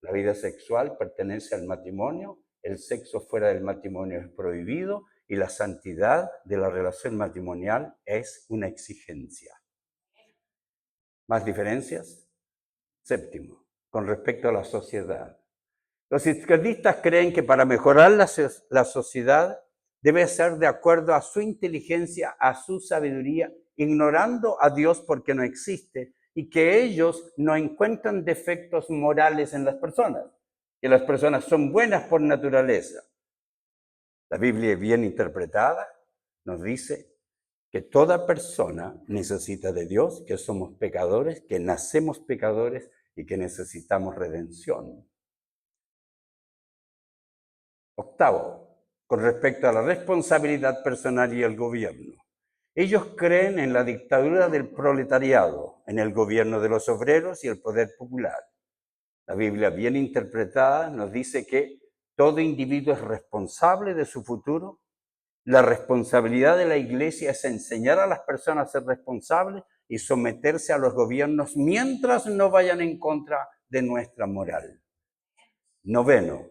la vida sexual pertenece al matrimonio, el sexo fuera del matrimonio es prohibido y la santidad de la relación matrimonial es una exigencia. ¿Más diferencias? Séptimo, con respecto a la sociedad. Los izquierdistas creen que para mejorar la sociedad debe ser de acuerdo a su inteligencia, a su sabiduría, ignorando a Dios porque no existe y que ellos no encuentran defectos morales en las personas, que las personas son buenas por naturaleza. La Biblia bien interpretada nos dice que toda persona necesita de Dios, que somos pecadores, que nacemos pecadores y que necesitamos redención. Octavo, con respecto a la responsabilidad personal y el gobierno. Ellos creen en la dictadura del proletariado, en el gobierno de los obreros y el poder popular. La Biblia bien interpretada nos dice que todo individuo es responsable de su futuro. La responsabilidad de la iglesia es enseñar a las personas a ser responsables y someterse a los gobiernos mientras no vayan en contra de nuestra moral. Noveno,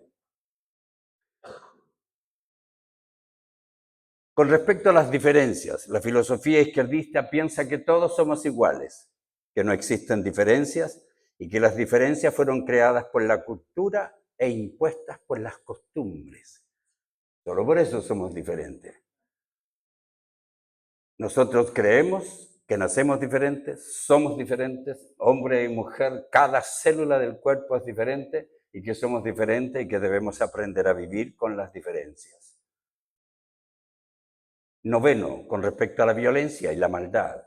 con respecto a las diferencias, la filosofía izquierdista piensa que todos somos iguales, que no existen diferencias y que las diferencias fueron creadas por la cultura e impuestas por las costumbres. Solo por eso somos diferentes. Nosotros creemos que nacemos diferentes, somos diferentes, hombre y mujer, cada célula del cuerpo es diferente y que somos diferentes y que debemos aprender a vivir con las diferencias. Noveno, con respecto a la violencia y la maldad.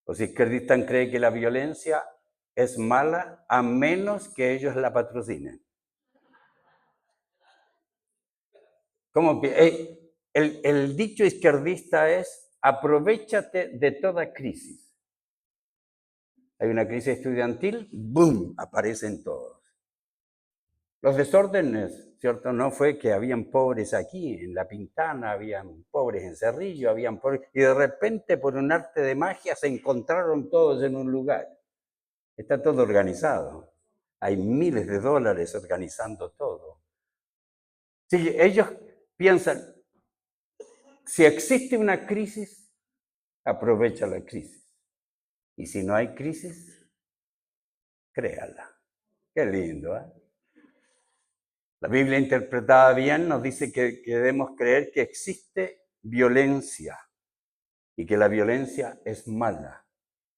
Los izquierdistas creen que la violencia es mala a menos que ellos la patrocinen. El dicho izquierdista es, aprovéchate de toda crisis. Hay una crisis estudiantil, ¡boom!, aparecen todos. Los desórdenes, ¿cierto? No fue que habían pobres aquí, en La Pintana, habían pobres en Cerrillo, habían pobres, y de repente por un arte de magia se encontraron todos en un lugar. Está todo organizado. Hay miles de dólares organizando todo. Sí, ellos piensan, si existe una crisis, aprovecha la crisis. Y si no hay crisis, créala. Qué lindo, ¿eh? La Biblia interpretada bien nos dice que debemos creer que existe violencia y que la violencia es mala,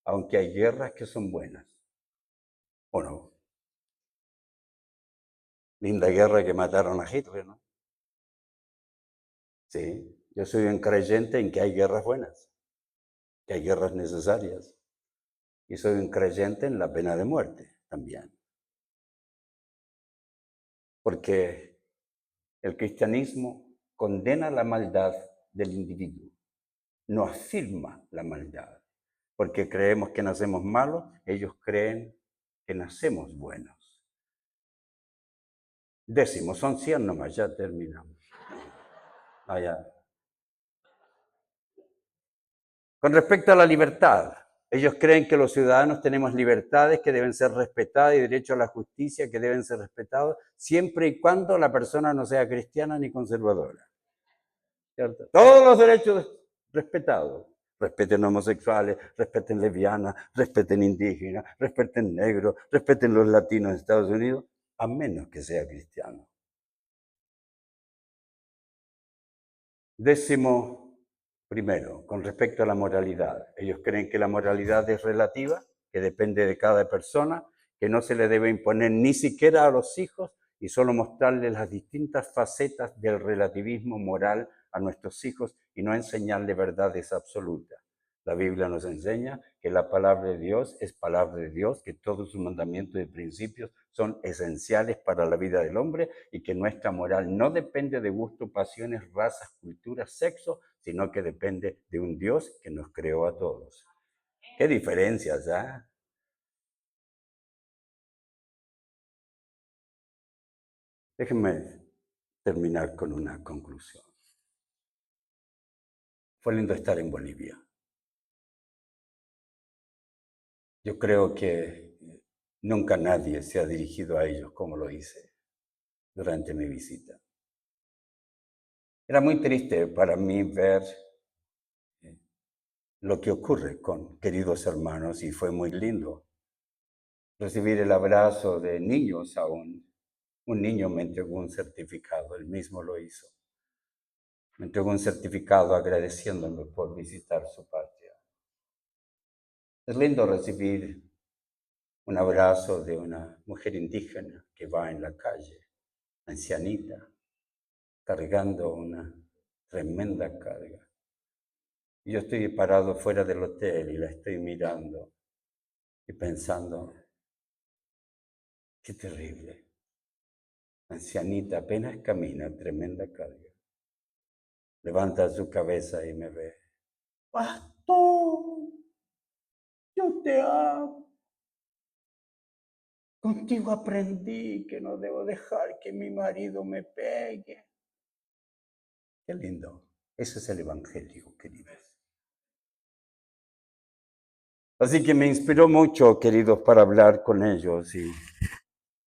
aunque hay guerras que son buenas. ¿O no? Linda guerra que mataron a Hitler, ¿no? Sí, yo soy un creyente en que hay guerras buenas, que hay guerras necesarias. Y soy un creyente en la pena de muerte también. Porque el cristianismo condena la maldad del individuo, no afirma la maldad. Porque creemos que nacemos malos, ellos creen que nacemos buenos. 10, son 100 nomás, ya terminamos. Allá. Con respecto a la libertad, ellos creen que los ciudadanos tenemos libertades que deben ser respetadas y derecho a la justicia que deben ser respetados siempre y cuando la persona no sea cristiana ni conservadora. ¿Cierto? Todos los derechos respetados. Respeten homosexuales, respeten lesbianas, respeten indígenas, respeten negros, respeten los latinos de Estados Unidos, a menos que sea cristiano. 11, con respecto a la moralidad. Ellos creen que la moralidad es relativa, que depende de cada persona, que no se le debe imponer ni siquiera a los hijos y solo mostrarles las distintas facetas del relativismo moral a nuestros hijos y no enseñarles verdades absolutas. La Biblia nos enseña que la palabra de Dios es palabra de Dios, que todos sus mandamientos y principios son esenciales para la vida del hombre y que nuestra moral no depende de gustos, pasiones, razas, culturas, sexo, sino que depende de un Dios que nos creó a todos. ¿Qué diferencias, ah? Déjenme terminar con una conclusión. Fue lindo estar en Bolivia. Yo creo que nunca nadie se ha dirigido a ellos como lo hice durante mi visita. Era muy triste para mí ver lo que ocurre con queridos hermanos y fue muy lindo recibir el abrazo de niños aún. Un niño me entregó un certificado, él mismo lo hizo. Me entregó un certificado agradeciéndome por visitar su patria. Es lindo recibir un abrazo de una mujer indígena que va en la calle, ancianita, cargando una tremenda carga. Y yo estoy parado fuera del hotel y la estoy mirando y pensando, qué terrible. Ancianita apenas camina, tremenda carga. Levanta su cabeza y me ve. Pastor, yo te amo. Contigo aprendí que no debo dejar que mi marido me pegue. Qué lindo. Ese es el Evangelio, queridos. Así que me inspiró mucho, queridos, para hablar con ellos y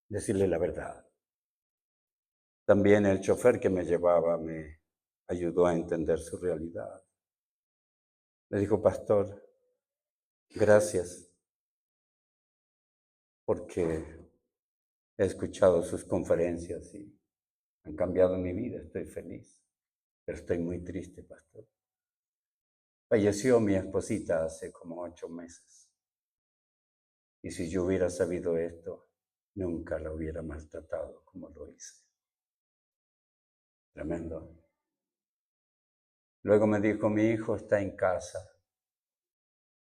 decirles la verdad. También el chofer que me llevaba me ayudó a entender su realidad. Me dijo, pastor, gracias, porque he escuchado sus conferencias y han cambiado mi vida. Estoy feliz, pero estoy muy triste, pastor. Falleció mi esposita hace como 8 meses. Y si yo hubiera sabido esto, nunca la hubiera maltratado como lo hice. Tremendo. Luego me dijo, mi hijo está en casa.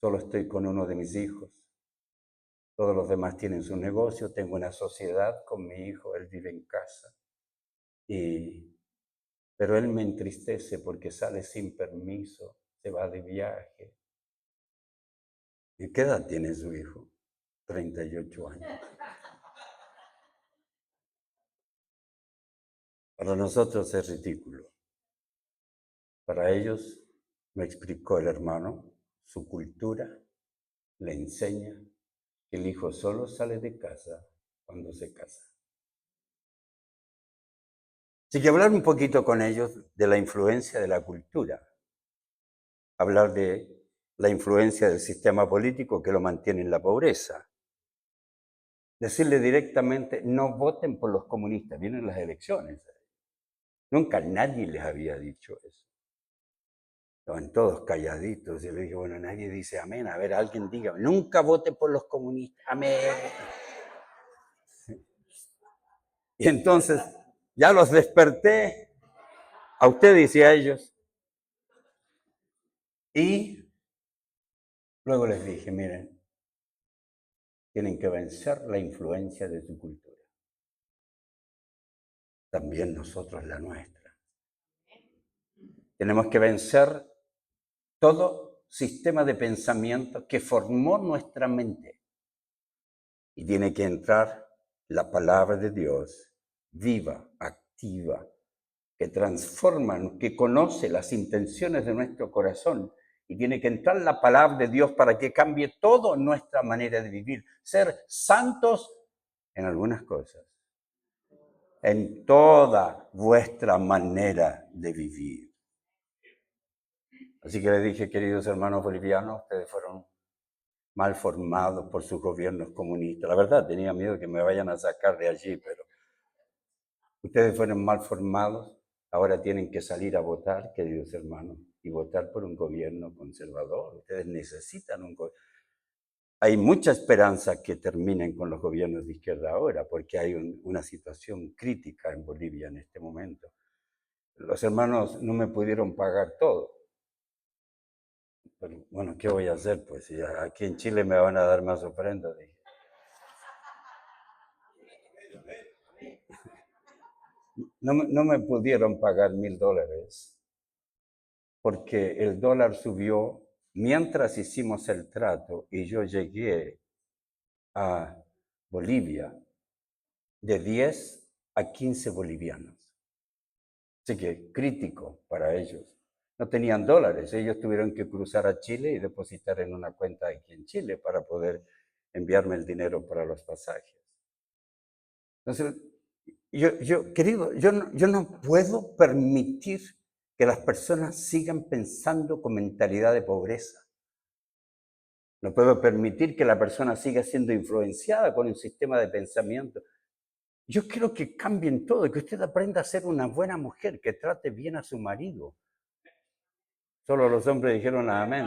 Solo estoy con uno de mis hijos. Todos los demás tienen su negocio. Tengo una sociedad con mi hijo. Él vive en casa. Pero él me entristece porque sale sin permiso, se va de viaje. ¿Y qué edad tiene su hijo? 38 años. Para nosotros es ridículo. Para ellos, me explicó el hermano, su cultura le enseña que el hijo solo sale de casa cuando se casa. Así que hablar un poquito con ellos de la influencia de la cultura, hablar de la influencia del sistema político que lo mantiene en la pobreza. Decirle directamente, no voten por los comunistas, vienen las elecciones. Nunca nadie les había dicho eso. Estaban todos calladitos y le dije, bueno, nadie dice amén. A ver, alguien diga, nunca voten por los comunistas, amén. Y entonces ya los desperté, a ustedes y a ellos. Y luego les dije, miren, tienen que vencer la influencia de su cultura. También nosotros la nuestra. Tenemos que vencer todo sistema de pensamiento que formó nuestra mente. Y tiene que entrar la palabra de Dios, viva, activa, que transforma, que conoce las intenciones de nuestro corazón. Y tiene que entrar la palabra de Dios para que cambie toda nuestra manera de vivir. Ser santos en algunas cosas, en toda vuestra manera de vivir. Así que le dije, queridos hermanos bolivianos, ustedes fueron mal formados por sus gobiernos comunistas. La verdad, tenía miedo que me vayan a sacar de allí, pero ustedes fueron mal formados, ahora tienen que salir a votar, queridos hermanos, y votar por un gobierno conservador. Ustedes necesitan un gobierno. Hay mucha esperanza que terminen con los gobiernos de izquierda ahora, porque hay una situación crítica en Bolivia en este momento. Los hermanos no me pudieron pagar todo. Pero bueno, ¿qué voy a hacer? Pues si aquí en Chile me van a dar más ofrendas. Dije. No me pudieron pagar $1,000 porque el dólar subió mientras hicimos el trato y yo llegué a Bolivia de 10 a 15 bolivianos. Así que crítico para ellos. No tenían dólares, ellos tuvieron que cruzar a Chile y depositar en una cuenta aquí en Chile para poder enviarme el dinero para los pasajes. Entonces, querido, yo no puedo permitir que las personas sigan pensando con mentalidad de pobreza. No puedo permitir que la persona siga siendo influenciada con un sistema de pensamiento. Yo quiero que cambien todo, que usted aprenda a ser una buena mujer, que trate bien a su marido. Solo los hombres dijeron amén.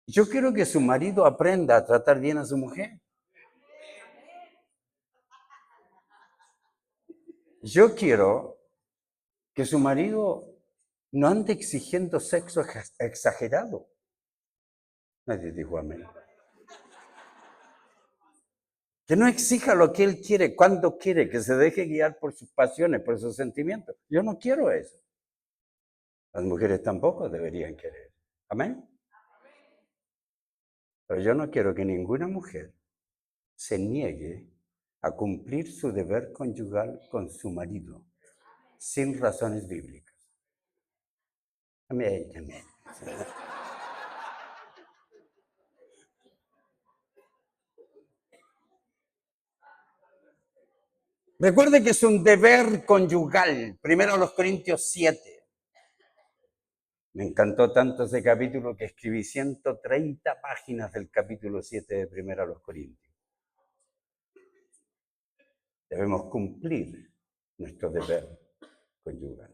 Yo quiero que su marido aprenda a tratar bien a su mujer. Yo quiero que su marido no ande exigiendo sexo exagerado. Nadie dijo amén. Que no exija lo que él quiere, cuando quiere, que se deje guiar por sus pasiones, por sus sentimientos. Yo no quiero eso. Las mujeres tampoco deberían querer. Amén. Pero yo no quiero que ninguna mujer se niegue a cumplir su deber conyugal con su marido, sin razones bíblicas. Amén, amén. Recuerde que es un deber conyugal. Primero los Corintios 7. Me encantó tanto ese capítulo que escribí 130 páginas del capítulo 7 de Primero a los Corintios. Debemos cumplir nuestro deber conyugal.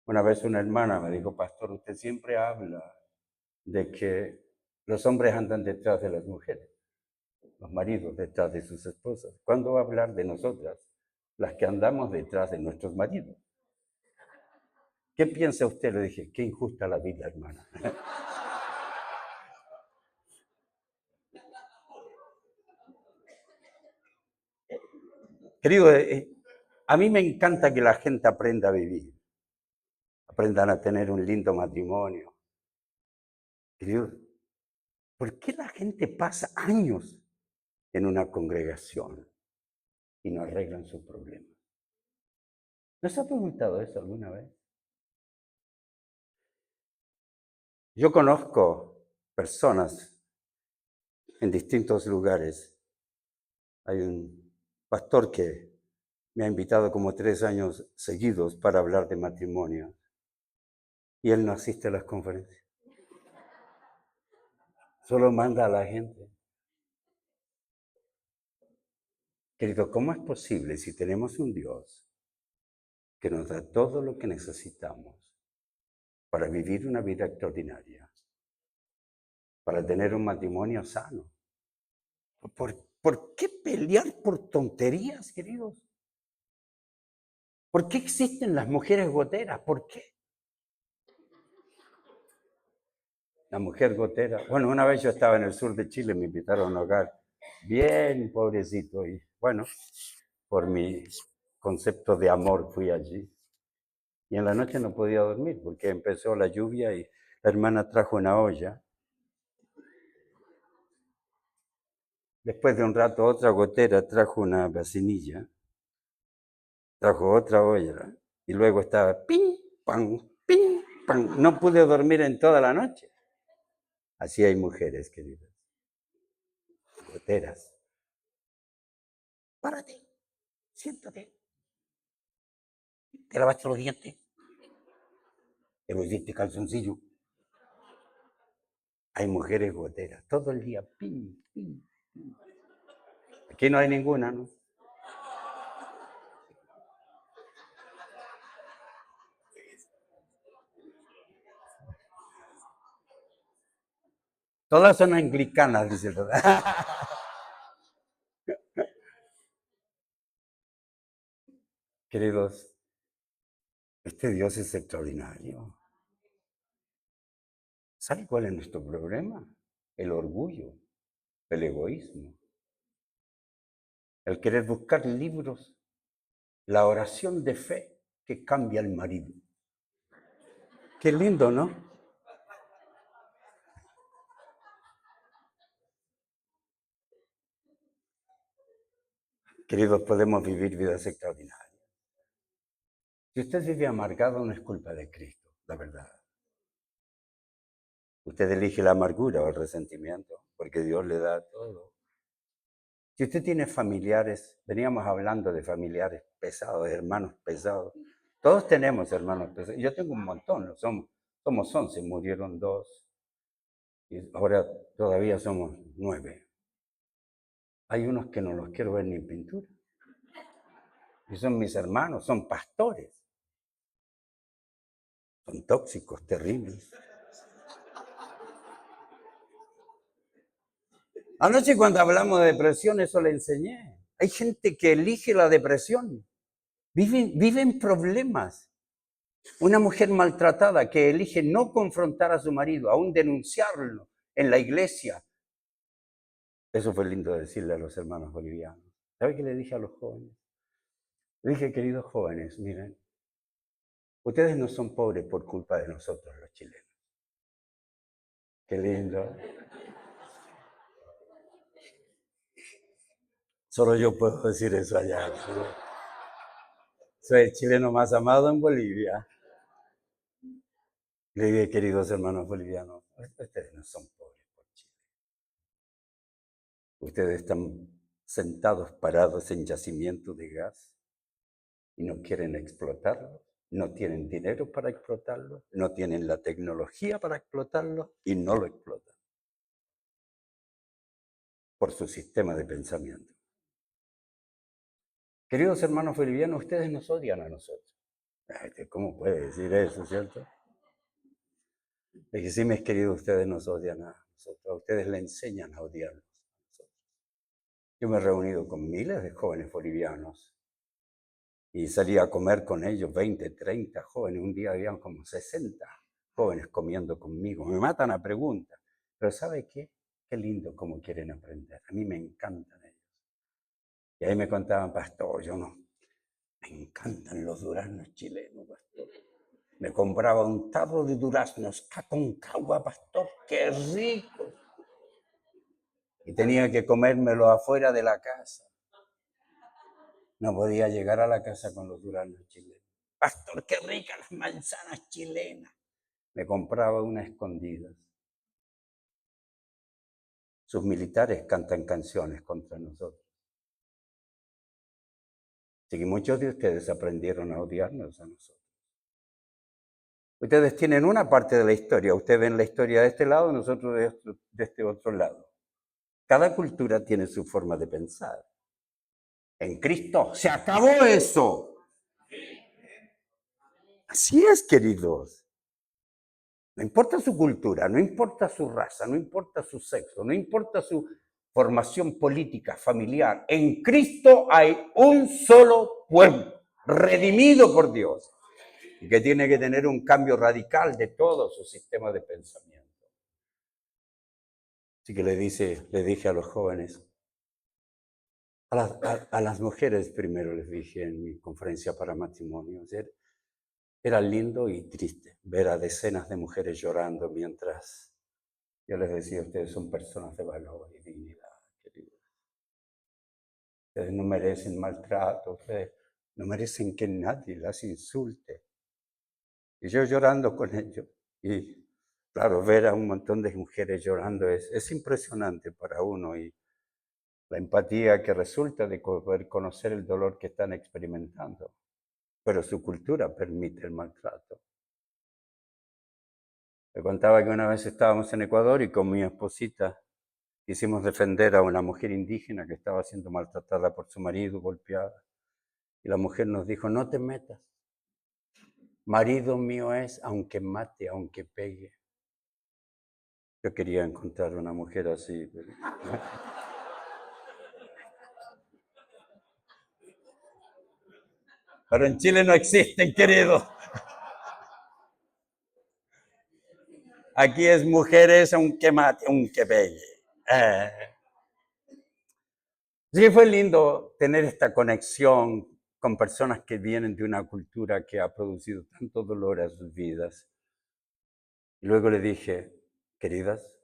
Una vez una hermana me dijo, pastor, usted siempre habla de que los hombres andan detrás de las mujeres, los maridos detrás de sus esposas. ¿Cuándo va a hablar de nosotras, las que andamos detrás de nuestros maridos? ¿Qué piensa usted? Le dije, qué injusta la vida, hermana. Querido, a mí me encanta que la gente aprenda a vivir, aprendan a tener un lindo matrimonio. Querido, ¿por qué la gente pasa años en una congregación y no arreglan sus problemas. ¿No se ha preguntado eso alguna vez? Yo conozco personas en distintos lugares. Hay un pastor que me ha invitado como 3 años seguidos para hablar de matrimonio y él no asiste a las conferencias. Solo manda a la gente. Querido, ¿cómo es posible si tenemos un Dios que nos da todo lo que necesitamos para vivir una vida extraordinaria, para tener un matrimonio sano? ¿Por qué pelear por tonterías, queridos? ¿Por qué existen las mujeres goteras? ¿Por qué? La mujer gotera. Bueno, una vez yo estaba en el sur de Chile, me invitaron a un hogar bien pobrecito y bueno, por mi concepto de amor fui allí. Y en la noche no podía dormir porque empezó la lluvia y la hermana trajo una olla. Después de un rato otra gotera trajo una vacinilla, trajo otra olla y luego estaba ping, pam, ping, pam. No pude dormir en toda la noche. Así hay mujeres, queridas. Goteras. Párate, siéntate. ¿Te lavaste los dientes? ¿Te pusiste calzoncillo? Hay mujeres goteras, todo el día, ping, ping, ping. Aquí no hay ninguna, ¿no? Todas son anglicanas, dice el verdad. Queridos, este Dios es extraordinario. ¿Sabe cuál es nuestro problema? El orgullo, el egoísmo, el querer buscar libros, la oración de fe que cambia al marido. Qué lindo, ¿no? Queridos, podemos vivir vidas extraordinarias. Si usted vive amargado, no es culpa de Cristo, la verdad. Usted elige la amargura o el resentimiento, porque Dios le da todo. Si usted tiene familiares, veníamos hablando de familiares pesados, de hermanos pesados. Todos tenemos hermanos pesados. Yo tengo un montón, ¿no? Somos 11, murieron 2. Y ahora todavía somos 9. Hay unos que no los quiero ver ni en pintura. Y son mis hermanos, son pastores. Son tóxicos, terribles. Anoche cuando hablamos de depresión, eso le enseñé. Hay gente que elige la depresión. Viven problemas. Una mujer maltratada que elige no confrontar a su marido, aún denunciarlo en la iglesia. Eso fue lindo decirle a los hermanos bolivianos. ¿Sabe qué le dije a los jóvenes? Le dije, queridos jóvenes, miren, ustedes no son pobres por culpa de nosotros los chilenos. Qué lindo. Solo yo puedo decir eso allá. Soy el chileno más amado en Bolivia. Le dije, queridos hermanos bolivianos, ustedes no son pobres por Chile. Ustedes están sentados, parados en yacimientos de gas y no quieren explotarlo, no tienen dinero para explotarlo, no tienen la tecnología para explotarlo y no lo explotan por su sistema de pensamiento. Queridos hermanos bolivianos, ustedes nos odian a nosotros. ¿Cómo puede decir eso, cierto? Le dije, sí, mis queridos, ustedes nos odian a nosotros, ustedes le enseñan a odiarnos a nosotros. Yo me he reunido con miles de jóvenes bolivianos y salí a comer con ellos, 20, 30 jóvenes. Un día habían como 60 jóvenes comiendo conmigo. Me matan a preguntas. Pero ¿sabe qué? Qué lindo cómo quieren aprender. A mí me encantan ellos. Y ahí me contaban, pastor, yo no. Me encantan los duraznos chilenos, pastor. Me compraba un tarro de duraznos, Aconcagua, pastor, qué rico. y tenía que comérmelo afuera de la casa. No podía llegar a la casa con los duraznos chilenos. Pastor, qué ricas las manzanas chilenas. Me compraba una escondidas. Sus militares cantan canciones contra nosotros. Así que muchos de ustedes aprendieron a odiarnos a nosotros. Ustedes tienen una parte de la historia. Ustedes ven la historia de este lado, nosotros de este otro lado. Cada cultura tiene su forma de pensar. En Cristo se acabó eso. Así es, queridos. No importa su cultura, no importa su raza, no importa su sexo, no importa su formación política, familiar. En Cristo hay un solo pueblo, redimido por Dios, y que tiene que tener un cambio radical de todo su sistema de pensamiento. Así que le dije a los jóvenes, a las mujeres primero les dije en mi conferencia para matrimonios, era lindo y triste ver a decenas de mujeres llorando mientras yo les decía, ustedes son personas de valor y dignidad, queridos. Ustedes no merecen maltrato, ustedes no merecen que nadie las insulte. Y yo llorando con ellos. Y claro, ver a un montón de mujeres llorando es impresionante para uno y la empatía que resulta de poder conocer el dolor que están experimentando. Pero su cultura permite el maltrato. Le contaba que una vez estábamos en Ecuador y con mi esposita quisimos defender a una mujer indígena que estaba siendo maltratada por su marido, golpeada. Y la mujer nos dijo, no te metas. Marido mío es, aunque mate, aunque pegue. Yo quería encontrar una mujer así. Pero en Chile no existen, querido. Aquí es mujeres aunque mate, aunque pegue. Sí, fue lindo tener esta conexión con personas que vienen de una cultura que ha producido tanto dolor a sus vidas. Y luego le dije, queridas,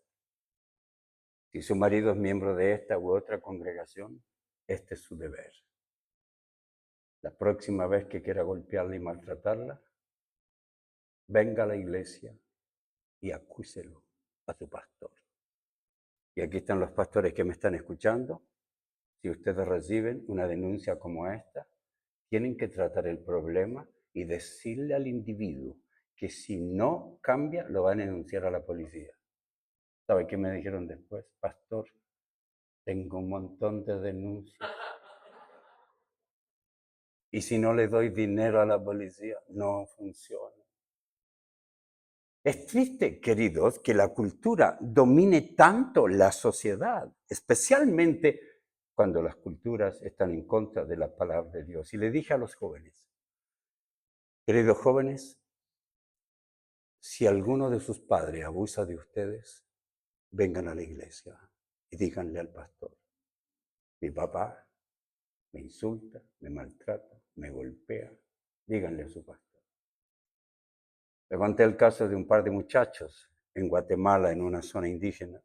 si su marido es miembro de esta u otra congregación, este es su deber. La próxima vez que quiera golpearla y maltratarla, venga a la iglesia y acúselo a su pastor. Y aquí están los pastores que me están escuchando. Si ustedes reciben una denuncia como esta, tienen que tratar el problema y decirle al individuo que si no cambia, lo van a denunciar a la policía. ¿Sabe qué me dijeron después? Pastor, tengo un montón de denuncias. Y si no le doy dinero a la policía, no funciona. Es triste, queridos, que la cultura domine tanto la sociedad, especialmente cuando las culturas están en contra de la palabra de Dios. Y le dije a los jóvenes, queridos jóvenes, si alguno de sus padres abusa de ustedes, vengan a la iglesia y díganle al pastor, mi papá me insulta, me maltrata, me golpea, díganle a su pastor. Le conté el caso de un par de muchachos en Guatemala, en una zona indígena,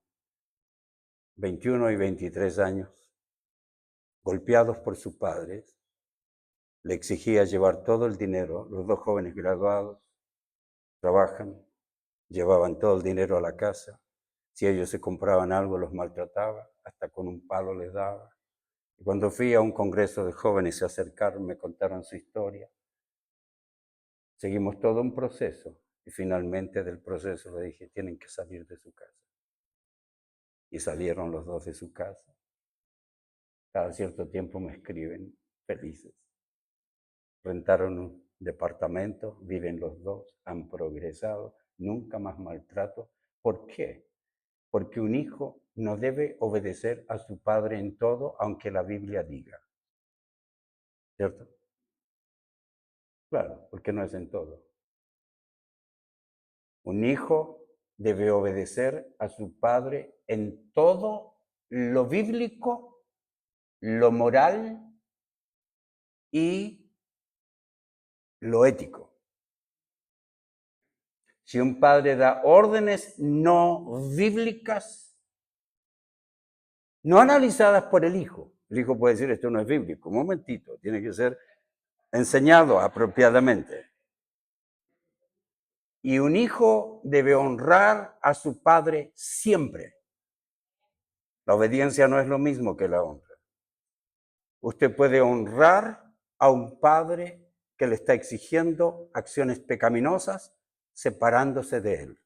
21 y 23 años, golpeados por sus padres. Le exigía llevar todo el dinero. Los dos jóvenes graduados trabajan, llevaban todo el dinero a la casa. Si ellos se compraban algo, los maltrataba, hasta con un palo les daba. Y cuando fui a un congreso de jóvenes, se acercaron, me contaron su historia. Seguimos todo un proceso y finalmente del proceso le dije, tienen que salir de su casa. Y salieron los dos de su casa. Cada cierto tiempo me escriben felices. Rentaron un departamento, viven los dos, han progresado, nunca más maltrato. ¿Por qué? Porque un hijo no debe obedecer a su padre en todo, aunque la Biblia diga. ¿Cierto? Claro, porque no es en todo. Un hijo debe obedecer a su padre en todo lo bíblico, lo moral y lo ético. Si un padre da órdenes no bíblicas, no analizadas por el hijo. El hijo puede decir, esto no es bíblico. Un momentito, tiene que ser enseñado apropiadamente. Y un hijo debe honrar a su padre siempre. La obediencia no es lo mismo que la honra. Usted puede honrar a un padre que le está exigiendo acciones pecaminosas, separándose de él,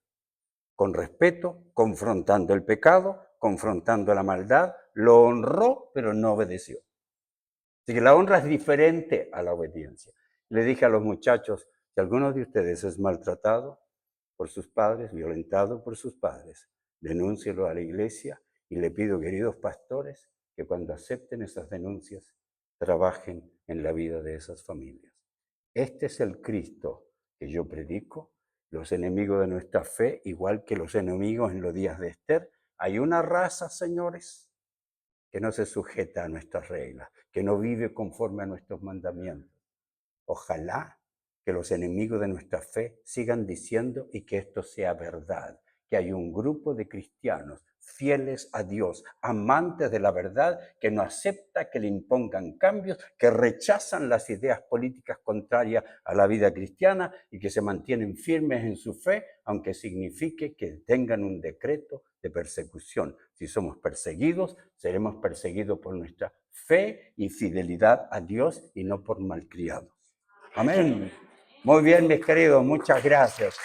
con respeto, confrontando el pecado, confrontando la maldad. Lo honró, pero no obedeció. Así que la honra es diferente a la obediencia. Le dije a los muchachos, si alguno de ustedes es maltratado por sus padres, violentado por sus padres, denúncielo a la iglesia y le pido, queridos pastores, que cuando acepten esas denuncias, trabajen en la vida de esas familias. Este es el Cristo que yo predico. Los enemigos de nuestra fe, igual que los enemigos en los días de Esther, hay una raza, señores, que no se sujeta a nuestras reglas, que no vive conforme a nuestros mandamientos. Ojalá que los enemigos de nuestra fe sigan diciendo y que esto sea verdad, que hay un grupo de cristianos fieles a Dios, amantes de la verdad, que no acepta que le impongan cambios, que rechazan las ideas políticas contrarias a la vida cristiana y que se mantienen firmes en su fe, aunque signifique que tengan un decreto de persecución. Si somos perseguidos, seremos perseguidos por nuestra fe y fidelidad a Dios y no por malcriados. Amén. Muy bien, mis queridos, muchas gracias.